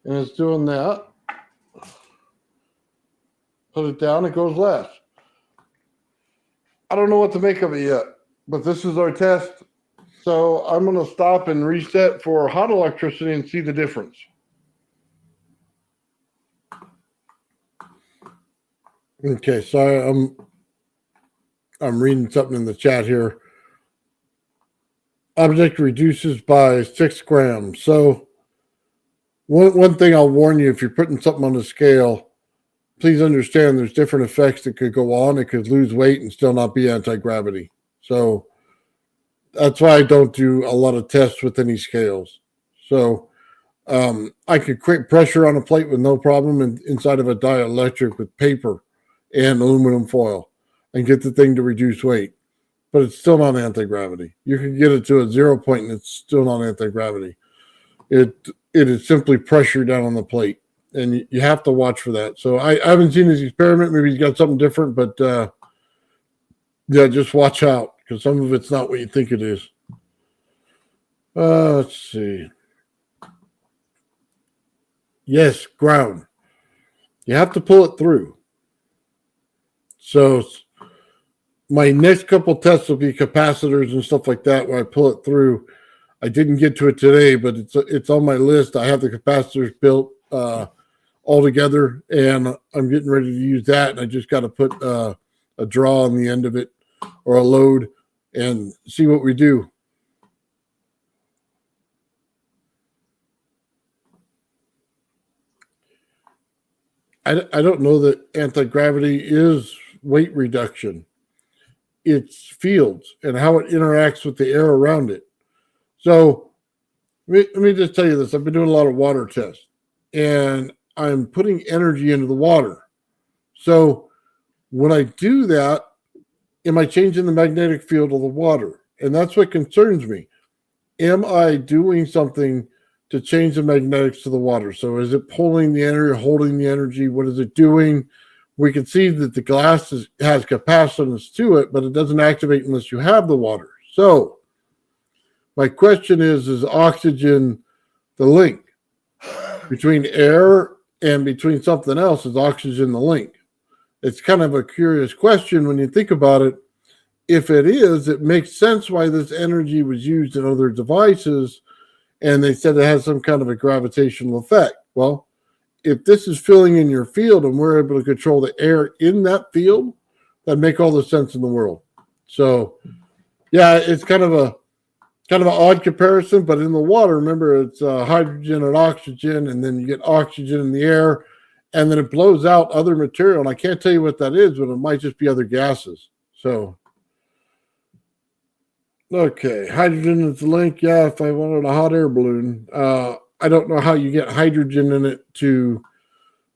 S3: And it's doing that. Put it down, it goes less. I don't know what to make of it yet, but this is our test. So I'm going to stop and reset for hot electricity and see the difference. Okay, sorry, I'm reading something in the chat here. Object reduces by 6 grams. So one thing I'll warn you, if you're putting something on the scale, please understand there's different effects that could go on. It could lose weight and still not be anti-gravity. So that's why I don't do a lot of tests with any scales. So I could create pressure on a plate with no problem inside of a dielectric with paper and aluminum foil and get the thing to reduce weight. But it's still not anti-gravity. You can get it to a 0 point and it's still not anti-gravity. It is simply pressure down on the plate. And you have to watch for that. So I haven't seen his experiment. Maybe he's got something different, but yeah, just watch out because some of it's not what you think it is. Let's see. Yes, ground. You have to pull it through. So my next couple tests will be capacitors and stuff like that where I pull it through. I didn't get to it today, but it's on my list. I have the capacitors built all together, and I'm getting ready to use that. And I just got to put a draw on the end of it or a load and see what we do. I don't know that anti-gravity is weight reduction. It's fields and how it interacts with the air around it. So let me just tell you this. I've been doing a lot of water tests, and I'm putting energy into the water. So when I do that, am I changing the magnetic field of the water? And that's what concerns me. Am I doing something to change the magnetics to the water? So is it pulling the energy, holding the energy? What is it doing? We can see that the glass has capacitance to it, but it doesn't activate unless you have the water. So my question is oxygen the link between air and between something else? Is oxygen the link? It's kind of a curious question when you think about it. If it is, it makes sense why this energy was used in other devices, and they said it has some kind of a gravitational effect. Well, if this is filling in your field and we're able to control the air in that field, that'd make all the sense in the world. So, yeah, it's kind of an odd comparison, but in the water, remember, it's hydrogen and oxygen, and then you get oxygen in the air, and then it blows out other material. And I can't tell you what that is, but it might just be other gases. So, okay, hydrogen is the link. Yeah, if I wanted a hot air balloon, I don't know how you get hydrogen in it to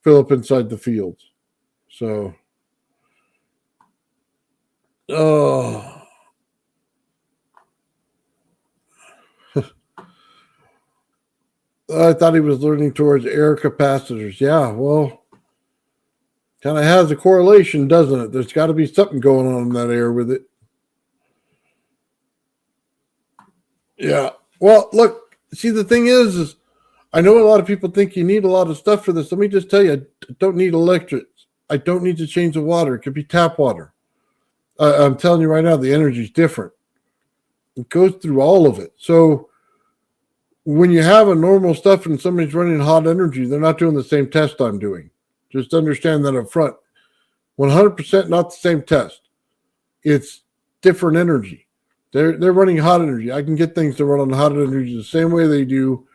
S3: fill up inside the fields. So, I thought he was learning towards air capacitors. Yeah, well, kind of has a correlation, doesn't it? There's got to be something going on in that air with it. Yeah. Well, look, see, the thing is I know a lot of people think you need a lot of stuff for this. Let me just tell you, I don't need electrics. I don't need to change the water. It could be tap water. I'm telling you right now, the energy is different. It goes through all of it. So when you have a normal stuff and somebody's running hot energy, they're not doing the same test I'm doing. Just understand that up front. 100% not the same test. It's different energy. They're running hot energy. I can get things to run on hot energy the same way they do,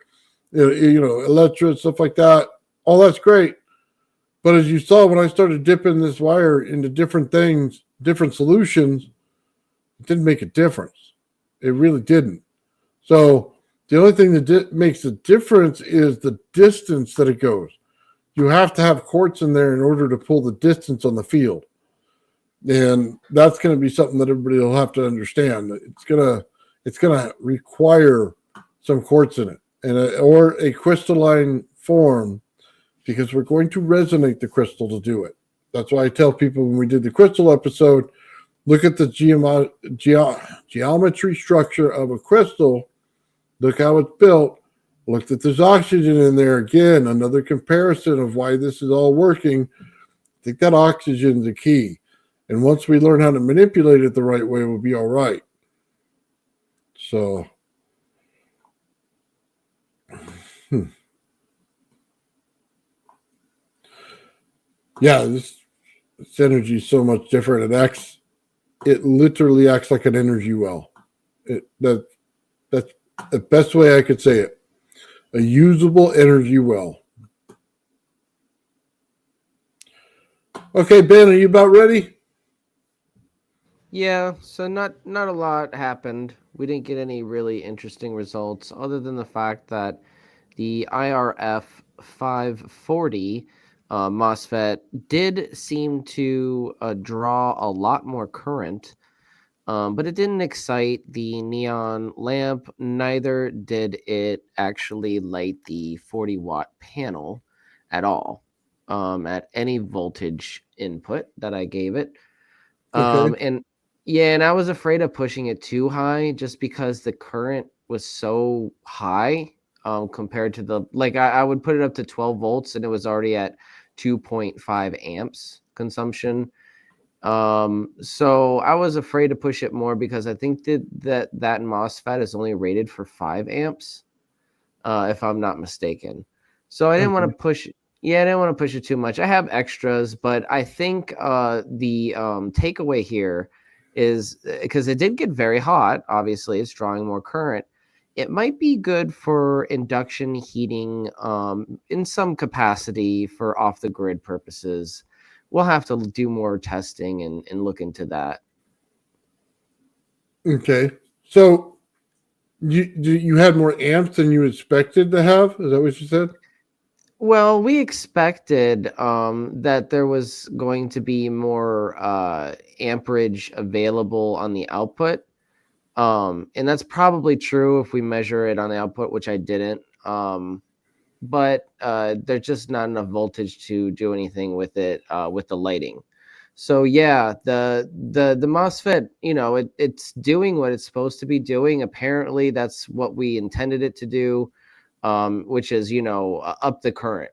S3: Electra, stuff like that. All that's great. But as you saw, when I started dipping this wire into different things, different solutions, it didn't make a difference. It really didn't. So the only thing that makes the difference is the distance that it goes. You have to have quartz in there in order to pull the distance on the field. And that's going to be something that everybody will have to understand. It's gonna require some quartz in it, or a crystalline form, because we're going to resonate the crystal to do it. That's why I tell people when we did the crystal episode, look at the geometry structure of a crystal. Look how it's built. Look that there's oxygen in there. Again, another comparison of why this is all working. I think that oxygen is the key. And once we learn how to manipulate it the right way, we'll be all right. So, yeah, this energy is so much different. It literally acts like an energy well. That's the best way I could say it. A usable energy well. Okay, Ben, are you about ready?
S4: Yeah, so not a lot happened. We didn't get any really interesting results other than the fact that the IRF 540 MOSFET did seem to draw a lot more current, but it didn't excite the neon lamp. Neither did it actually light the 40-watt panel at all at any voltage input that I gave it. And yeah, and I was afraid of pushing it too high just because the current was so high compared to the, like, I would put it up to 12 volts and it was already at 2.5 amps consumption. So I was afraid to push it more because I think that MOSFET is only rated for 5 amps, if I'm not mistaken. So I didn't want to push. Yeah, I didn't want to push it too much. I have extras, but I think the takeaway here is because it did get very hot. Obviously, it's drawing more current. It might be good for induction heating in some capacity for off-the-grid purposes. We'll have to do more testing and look into that.
S3: Okay. So you had more amps than you expected to have? Is that what you said?
S4: Well, we expected that there was going to be more amperage available on the output. And that's probably true if we measure it on the output, which I didn't. But there's just not enough voltage to do anything with it with the lighting. So yeah, the MOSFET, it's doing what it's supposed to be doing. Apparently, that's what we intended it to do, which is up the current.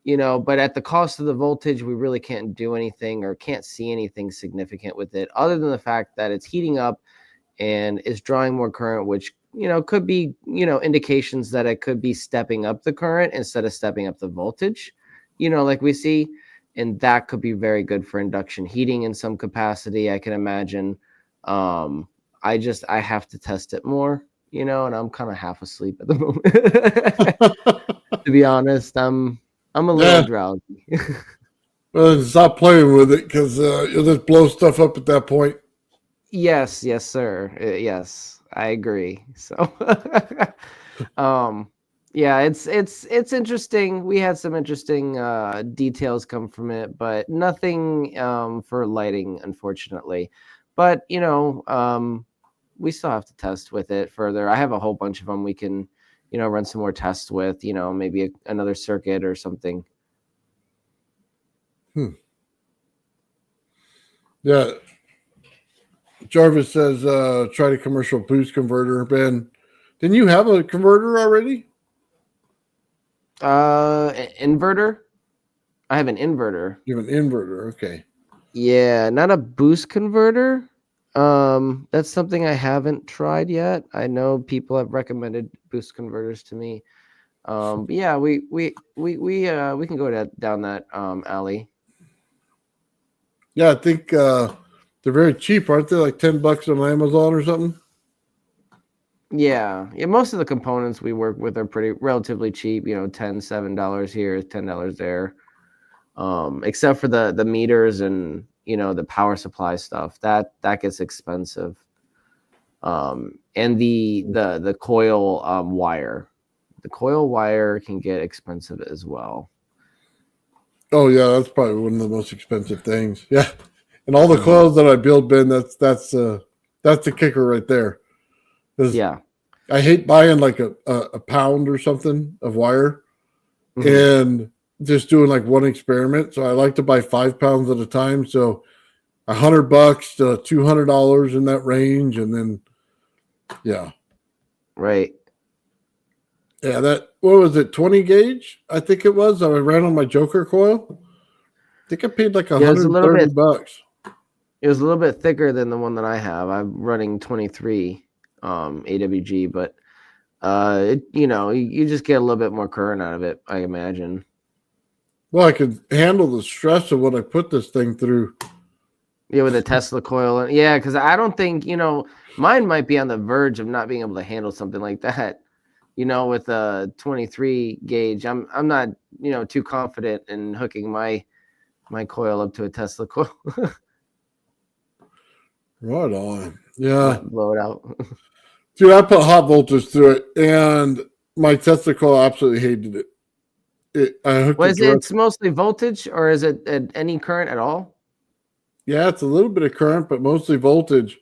S4: But at the cost of the voltage, we really can't do anything or can't see anything significant with it, other than the fact that it's heating up and is drawing more current, which could be indications that it could be stepping up the current instead of stepping up the voltage, like we see. And that could be very good for induction heating in some capacity, I can imagine. I have to test it more, and I'm kind of half asleep at the moment. To be honest, I'm a little drowsy.
S3: Well, stop playing with it because you'll just blow stuff up at that point.
S4: Yes, sir. Yes, I agree. So, yeah, it's interesting. We had some interesting details come from it, but nothing for lighting, unfortunately. But we still have to test with it further. I have a whole bunch of them we can, run some more tests with. Maybe another circuit or something.
S3: Yeah. Jarvis says, try the commercial boost converter. Ben, didn't you have a converter already?
S4: Inverter? I have an inverter.
S3: You have an inverter, okay.
S4: Yeah, not a boost converter. That's something I haven't tried yet. I know people have recommended boost converters to me. But yeah, we can go down that alley.
S3: Yeah, I think they're very cheap, aren't they? Like $10 on Amazon or something.
S4: Yeah. Most of the components we work with are relatively cheap. $7 here, $10 there. Except for the meters and the power supply stuff. That gets expensive. And the coil wire. The coil wire can get expensive as well.
S3: Oh yeah, that's probably one of the most expensive things. Yeah, and all the coils that I build, Ben, that's the kicker right there.
S4: Yeah,
S3: I hate buying like a pound or something of wire and just doing like one experiment. So I like to buy 5 pounds at a time. So $100 to $200 in that range, and then
S4: right.
S3: Yeah, what was it, 20 gauge? I think it was. I ran on my Joker coil. I think I paid like $130.
S4: It was a little bit thicker than the one that I have. I'm running 23 AWG, but you just get a little bit more current out of it, I imagine.
S3: Well, I could handle the stress of what I put this thing through.
S4: Yeah, with a Tesla coil. Yeah, because I don't think, mine might be on the verge of not being able to handle something like that. With a 23 gauge, I'm not, too confident in hooking my coil up to a Tesla coil.
S3: Right on. Yeah.
S4: Blow it out.
S3: Dude, I put hot voltage through it, and my Tesla coil absolutely hated it.
S4: It's mostly voltage, or is it any current at all?
S3: Yeah, it's a little bit of current, but mostly voltage.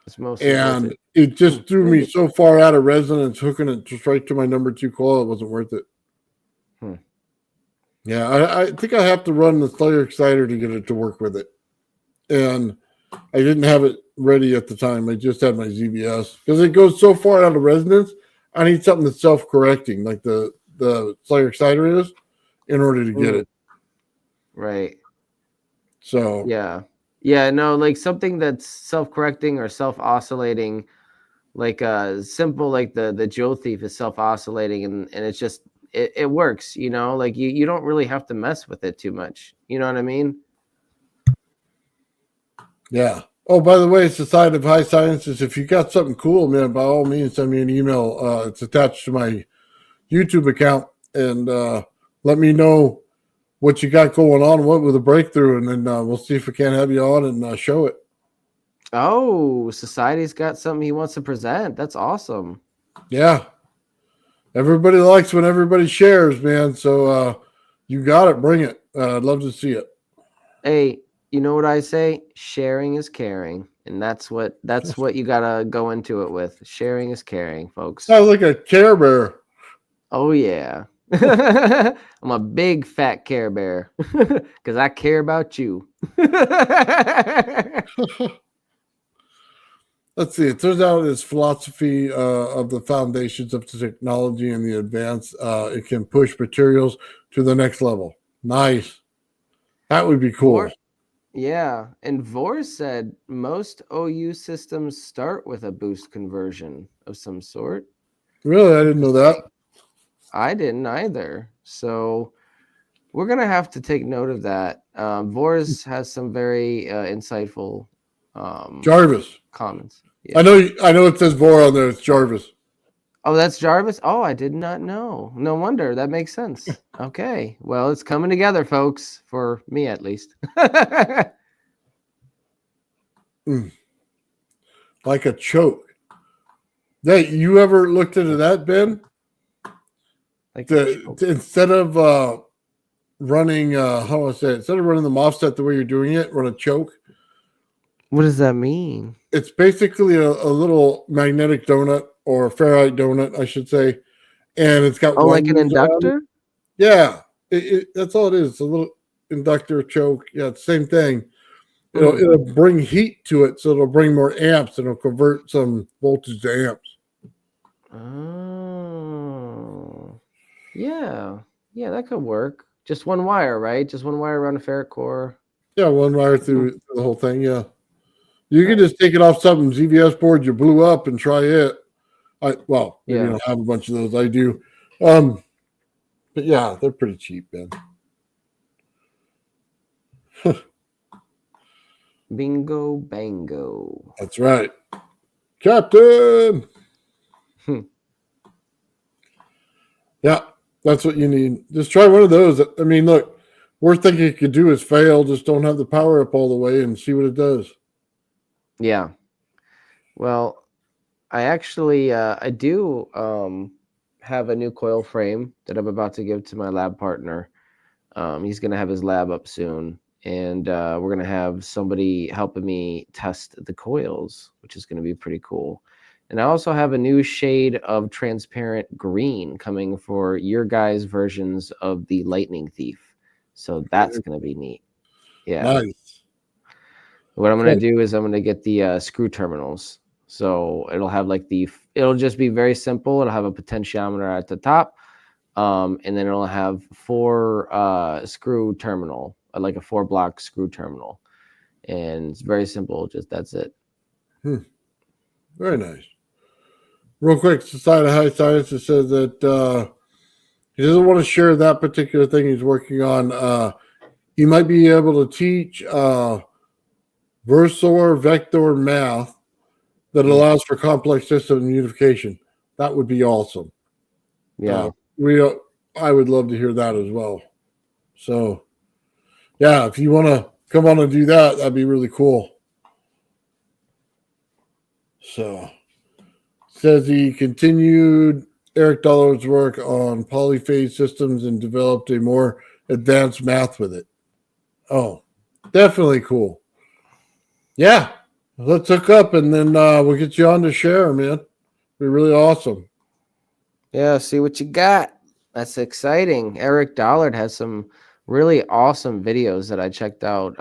S4: It's mostly voltage.
S3: It just threw me so far out of resonance, hooking it just right to my number 2 coil. It wasn't worth it. Yeah, I think I have to run the Slayer exciter to get it to work with it. And I didn't have it ready at the time. I just had my ZVS. Because it goes so far out of resonance, I need something that's self-correcting, like the Slayer exciter is, in order to get it.
S4: Right.
S3: So
S4: yeah, no, like something that's self-correcting or self-oscillating, like simple, like the Joe Thief is self-oscillating, and it's just it works, like you don't really have to mess with it too much. You know what I mean?
S3: Yeah. Oh, by the way, it's the side of High Sciences. If you got something cool, man, by all means, send me an email. It's attached to my YouTube account, and let me know what you got going on, what with a breakthrough, and then we'll see if we can't have you on and show it.
S4: Oh, Society's got something he wants to present. That's awesome.
S3: Yeah. Everybody likes when everybody shares, man. So you got it. Bring it. I'd love to see it.
S4: Hey, you know what I say? Sharing is caring. And that's what you gotta go into it with. Sharing is caring, folks.
S3: Sounds like a Care Bear.
S4: Oh yeah. I'm a big fat Care Bear because I care about you.
S3: Let's see. It turns out his philosophy of the foundations of technology and the advance, it can push materials to the next level. Nice. That would be cool.
S4: Yeah. And Vor said most OU systems start with a boost conversion of some sort.
S3: Really? I didn't know that.
S4: I didn't either. So we're going to have to take note of that. Vor's has some very insightful
S3: Jarvis
S4: comments. Yeah.
S3: I know it says Vor on there. It's Jarvis.
S4: Oh, that's Jarvis? Oh, I did not know. No wonder. That makes sense. Okay. Well, it's coming together, folks, for me at least.
S3: Like a choke. Hey, you ever looked into that, Ben?
S4: Like
S3: instead of running, how do I say it? Instead of running the MOSFET the way you're doing it, run a choke.
S4: What does that mean?
S3: It's basically a little magnetic donut, or a ferrite donut, I should say. And it's got
S4: like an inductor?
S3: Yeah. That's all it is. It's a little inductor choke. Yeah, it's the same thing. It'll bring heat to it, so it'll bring more amps, and it'll convert some voltage to amps.
S4: Oh. Yeah. Yeah, that could work. Just one wire, right? Just one wire around a ferrite core.
S3: Yeah, one wire through the whole thing, yeah. You can just take it off something ZVS board you blew up and try it. Maybe you don't have a bunch of those. I do. But yeah, they're pretty cheap, man.
S4: Bingo bango.
S3: That's right. Captain. Yeah, that's what you need. Just try one of those. I mean, look, worst thing you could do is fail. Just don't have the power up all the way and see what it does.
S4: Yeah. Well, I actually I do have a new coil frame that I'm about to give to my lab partner. He's gonna have his lab up soon, and we're gonna have somebody helping me test the coils, which is gonna be pretty cool. And I also have a new shade of transparent green coming for your guys' versions of the Lightning Thief. So that's gonna be neat. Yeah.
S3: Nice.
S4: What I'm gonna do is I'm gonna get the screw terminals. So it'll have like it'll just be very simple. It'll have a potentiometer at the top, and then it'll have 4 screw terminal, like a 4-block screw terminal, and it's very simple. Just that's it.
S3: Very nice. Real quick, Society of High Science says that he doesn't want to share that particular thing he's working on. He might be able to teach versor vector math that allows for complex system unification. That would be awesome.
S4: Yeah.
S3: I would love to hear that as well. So, yeah, if you want to come on and do that, that'd be really cool. So, says he continued Eric Dollar's work on polyphase systems and developed a more advanced math with it. Oh, definitely cool. Yeah, let's hook up and then we'll get you on to share, man. Be really awesome.
S4: Yeah, see what you got. That's exciting. Eric Dollard has some really awesome videos that I checked out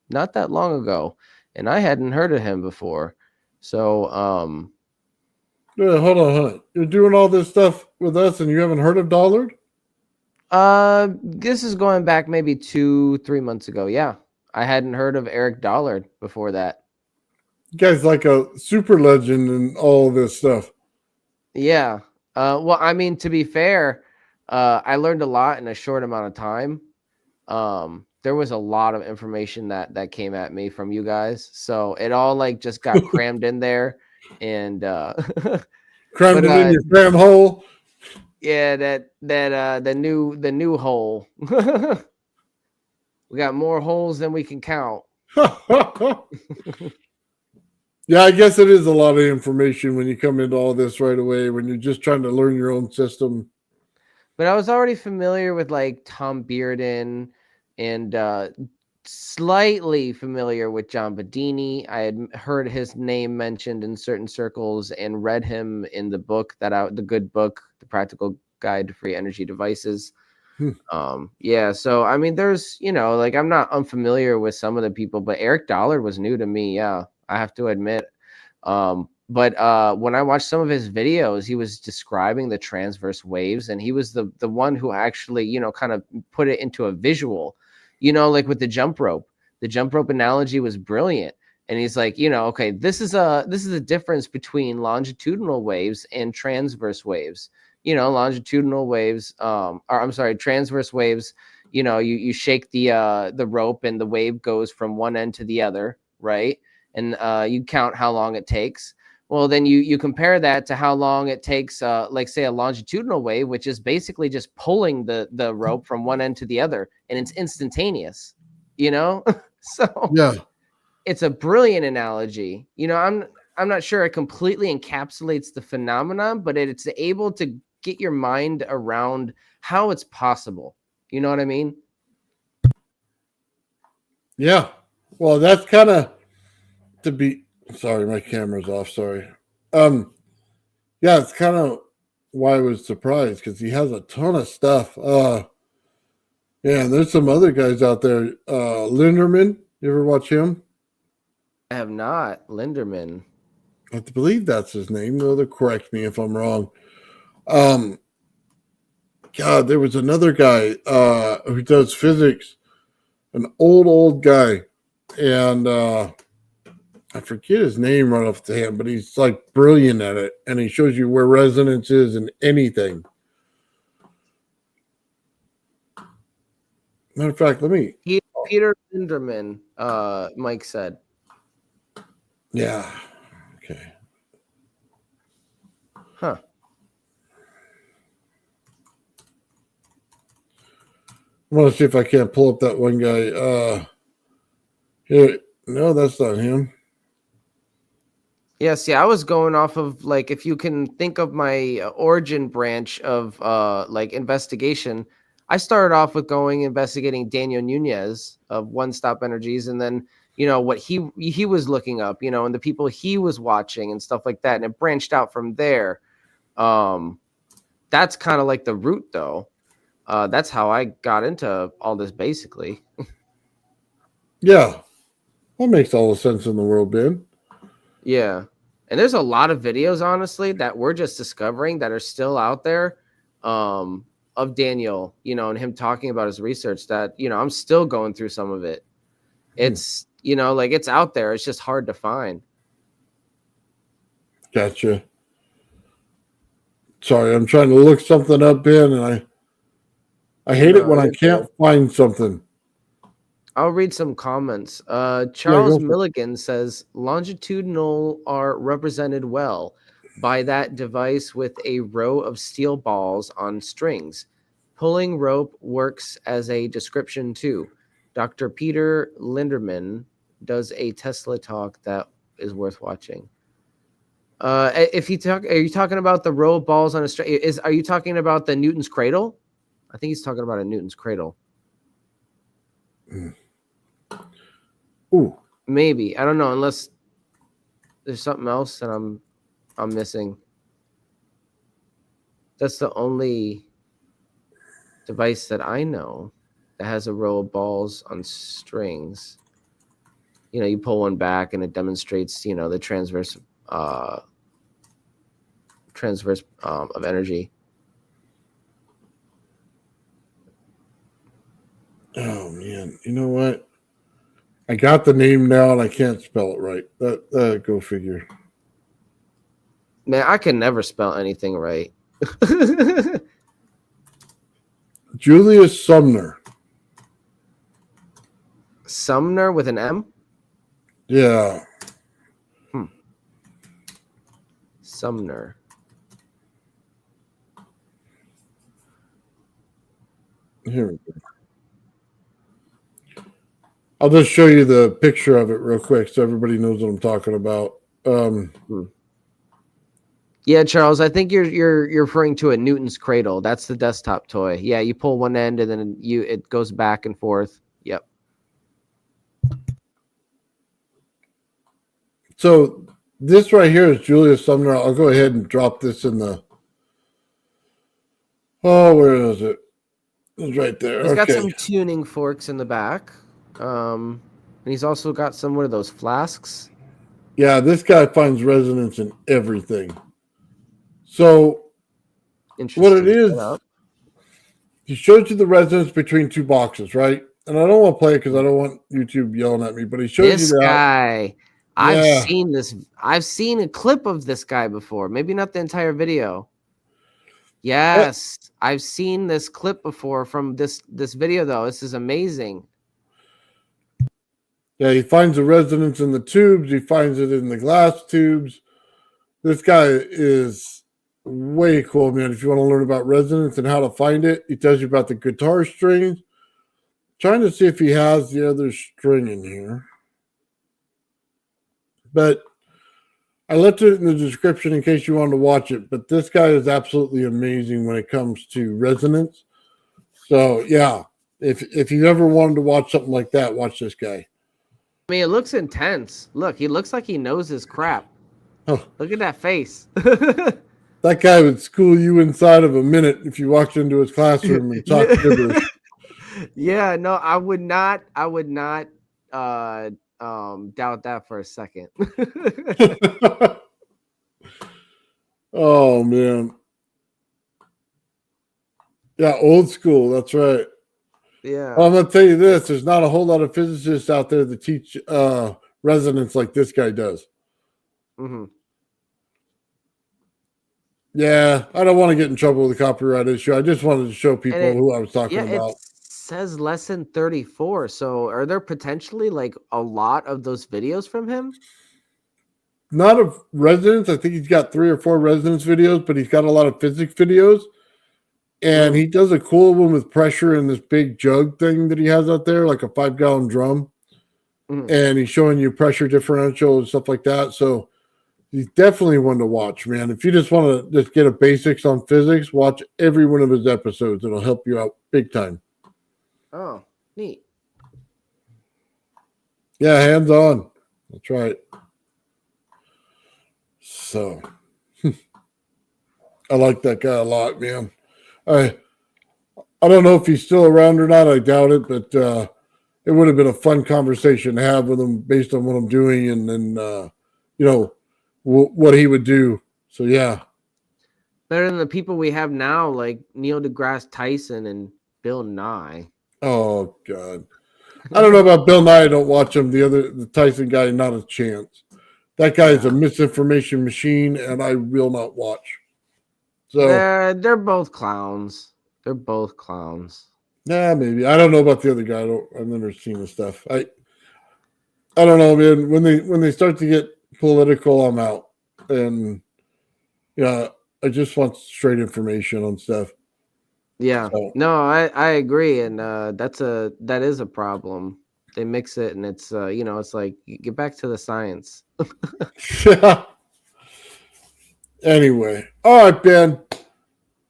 S4: not that long ago, and I hadn't heard of him before. So,
S3: Yeah, hold on. You're doing all this stuff with us and you haven't heard of Dollard?
S4: this is going back maybe 2-3 months ago. Yeah, I hadn't heard of Eric Dollard before that.
S3: You guys like a super legend and all of this stuff.
S4: Yeah. Well, I mean, to be fair, I learned a lot in a short amount of time. There was a lot of information that came at me from you guys, so it all like just got crammed in there, and
S3: Crammed it in your cram hole.
S4: yeah, the new hole. We got more holes than we can count.
S3: Yeah, I guess it is a lot of information when you come into all this right away, when you're just trying to learn your own system.
S4: But I was already familiar with like Tom Bearden and slightly familiar with John Bedini. I had heard his name mentioned in certain circles and read him in the book the good book, The Practical Guide to Free Energy Devices. Yeah, so I mean, there's, like I'm not unfamiliar with some of the people, but Eric Dollard was new to me. Yeah, I have to admit. But when I watched some of his videos, he was describing the transverse waves, and he was the one who actually, kind of put it into a visual, like with the jump rope. The jump rope analogy was brilliant. And he's like, okay, this is a difference between longitudinal waves and transverse waves. Longitudinal waves, transverse waves, you shake the rope and the wave goes from one end to the other, right? And you count how long it takes. Well, then you compare that to how long it takes, like say a longitudinal wave, which is basically just pulling the rope from one end to the other, and it's instantaneous, So
S3: yeah,
S4: it's a brilliant analogy. I'm not sure it completely encapsulates the phenomenon, but it's able to get your mind around how it's possible. You know what I mean?
S3: Yeah. Well, that's kind of sorry, my camera's off. Sorry. Yeah, it's kind of why I was surprised, because he has a ton of stuff. Yeah, and there's some other guys out there. Linderman, you ever watch him?
S4: I have not. Linderman.
S3: I believe that's his name. They'll correct me if I'm wrong. God, there was another guy who does physics, an old guy, and I forget his name right off the hand, but he's like brilliant at it, and he shows you where resonance is and anything. Matter of fact,
S4: Peter Linderman, Myke said.
S3: Yeah. Okay.
S4: Huh.
S3: I want to see if I can't pull up that one guy. Here, no, that's not him.
S4: Yeah, see, I was going off of like if you can think of my origin branch of like investigation, I started off with investigating Daniel Nunez of One Stop Energies, and then what he was looking up, and the people he was watching and stuff like that, and it branched out from there. That's kind of like the root, though. That's how I got into all this, basically.
S3: Yeah, that makes all the sense in the world, Ben.
S4: Yeah. And there's a lot of videos, honestly, that we're just discovering that are still out there of Daniel, and him talking about his research that, I'm still going through some of it. It's, like it's out there. It's just hard to find.
S3: Gotcha. Sorry, I'm trying to look something up, Ben, and I hate it when I can't find something.
S4: I'll read some comments. Charles Milligan says longitudinal are represented well by that device with a row of steel balls on strings. Pulling rope works as a description too. Dr. Peter Linderman does a Tesla talk that is worth watching. Are you talking about the row of balls on a string? Are you talking about the Newton's cradle? I think he's talking about a Newton's cradle.
S3: Ooh,
S4: maybe, I don't know, unless there's something else that I'm missing. That's the only device that I know that has a row of balls on strings. You pull one back and it demonstrates, the transverse of energy.
S3: Oh man, you know what? I got the name now and I can't spell it right. That go figure.
S4: Man, I can never spell anything right.
S3: Julius Sumner.
S4: Sumner with an M?
S3: Yeah.
S4: Sumner.
S3: Here we go. I'll just show you the picture of it real quick so everybody knows what I'm talking about.
S4: Yeah, Charles, I think you're referring to a Newton's cradle. That's the desktop toy. Yeah, you pull one end and then it goes back and forth. Yep.
S3: So this right here is Julius Sumner. I'll go ahead and drop this in the. Oh, where is it? It's right there.
S4: He's got some tuning forks in the back. And he's also got some of those flasks.
S3: Yeah, this guy finds resonance in everything. So what it is, he shows you the resonance between two boxes, right? And I don't want to play it because I don't want YouTube yelling at me, but he shows you that.
S4: This guy, I've seen this. I've seen a clip of this guy before. Maybe not the entire video. Yes, I've seen this clip before from this video, though. This is amazing.
S3: Yeah, he finds the resonance in the tubes. He finds it in the glass tubes. This guy is way cool, man. If you want to learn about resonance and how to find it, he tells you about the guitar strings. Trying to see if he has the other string in here. But I left it in the description in case you wanted to watch it. But this guy is absolutely amazing when it comes to resonance. So, yeah, if you ever wanted to watch something like that, watch this guy.
S4: I mean, it looks intense. Look, he looks like he knows his crap.
S3: Oh.
S4: Look at that face.
S3: That guy would school you inside of a minute if you walked into his classroom and talked gibberish.
S4: Yeah, no, I would not doubt that for a second.
S3: Oh man. Yeah, old school, that's right.
S4: Yeah.
S3: Well, I'm gonna tell you this, there's not a whole lot of physicists out there that teach resonance like this guy does.
S4: Mm-hmm.
S3: Yeah, I don't want to get in trouble with the copyright issue. I just wanted to show people who I was talking about.
S4: It says lesson 34. So are there potentially like a lot of those videos from him?
S3: Not of resonance. I think he's got 3 or 4 resonance videos, but he's got a lot of physics videos. And he does a cool one with pressure in this big jug thing that he has out there, like a 5-gallon drum. And he's showing you pressure differential and stuff like that. So he's definitely one to watch, man. If you just want to just get a basics on physics, watch every one of his episodes. It'll help you out big time.
S4: Oh, neat.
S3: Yeah, hands on. That's right. So I like that guy a lot, man. I don't know if he's still around or not. I doubt it, but it would have been a fun conversation to have with him based on what I'm doing and then what he would do. So yeah.
S4: Better than the people we have now, like Neil deGrasse Tyson and Bill Nye.
S3: Oh God. I don't know about Bill Nye. I don't watch him. The Tyson guy, not a chance. That guy is a misinformation machine, and I will not watch. So
S4: they're both clowns. They're both clowns.
S3: Yeah, maybe. I don't know about the other guy. I've never seen the stuff. I don't know, man. When they start to get political, I'm out. And yeah, I just want straight information on stuff.
S4: Yeah.
S3: So.
S4: No, I agree, and that is a problem. They mix it, and it's it's like get back to the science.
S3: Yeah. Anyway, all right, Ben.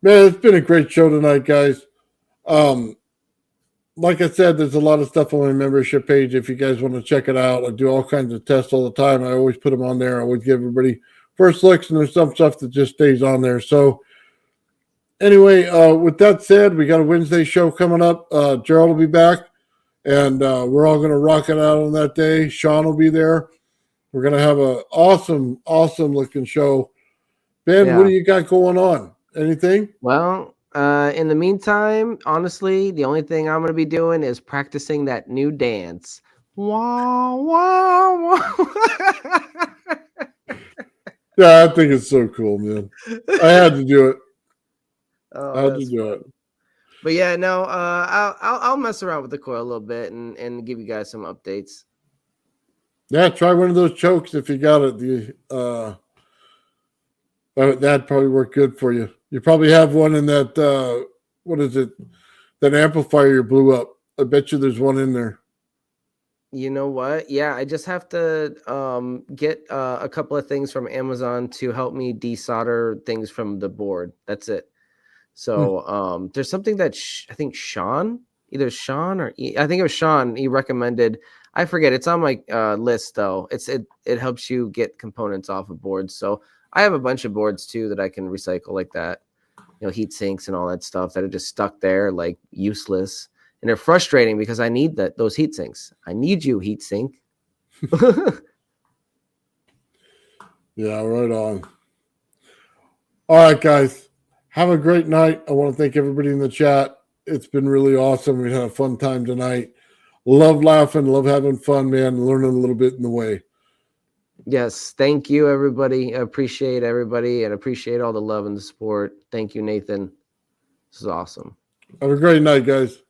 S3: Man, it's been a great show tonight, guys. Like I said, there's a lot of stuff on my membership page. If you guys want to check it out, I do all kinds of tests all the time. I always put them on there. I always give everybody first looks, and there's some stuff that just stays on there. So anyway, with that said, we got a Wednesday show coming up. Gerald will be back, and we're all going to rock it out on that day. Sean will be there. We're going to have an awesome, awesome looking show. Ben, what do you got going on? Anything?
S4: Well, in the meantime, honestly, the only thing I'm going to be doing is practicing that new dance. Wow, wow, wow.
S3: Yeah, I think it's so cool, man. I had to do it. I had to do it.
S4: But yeah, no, I'll mess around with the coil a little bit and give you guys some updates.
S3: Yeah, try one of those chokes if you got it. That'd probably work good for you. You probably have one in that, what is it? That amplifier you blew up. I bet you there's one in there.
S4: You know what? Yeah, I just have to get a couple of things from Amazon to help me desolder things from the board. That's it. So there's something that I think Sean, either Sean or I think it was Sean, he recommended. I forget. It's on my list though. It helps you get components off of boards. So I have a bunch of boards too that I can recycle like that. You know, heat sinks and all that stuff that are just stuck there like useless. And they're frustrating because I need those heat sinks. I need you, heat sink.
S3: Yeah, right on. All right, guys. Have a great night. I want to thank everybody in the chat. It's been really awesome. We had a fun time tonight. Love laughing, love having fun, man, learning a little bit in the way.
S4: Yes, thank you, everybody. I appreciate everybody and appreciate all the love and the support. Thank you, Nathan. This is awesome.
S3: Have a great night, guys.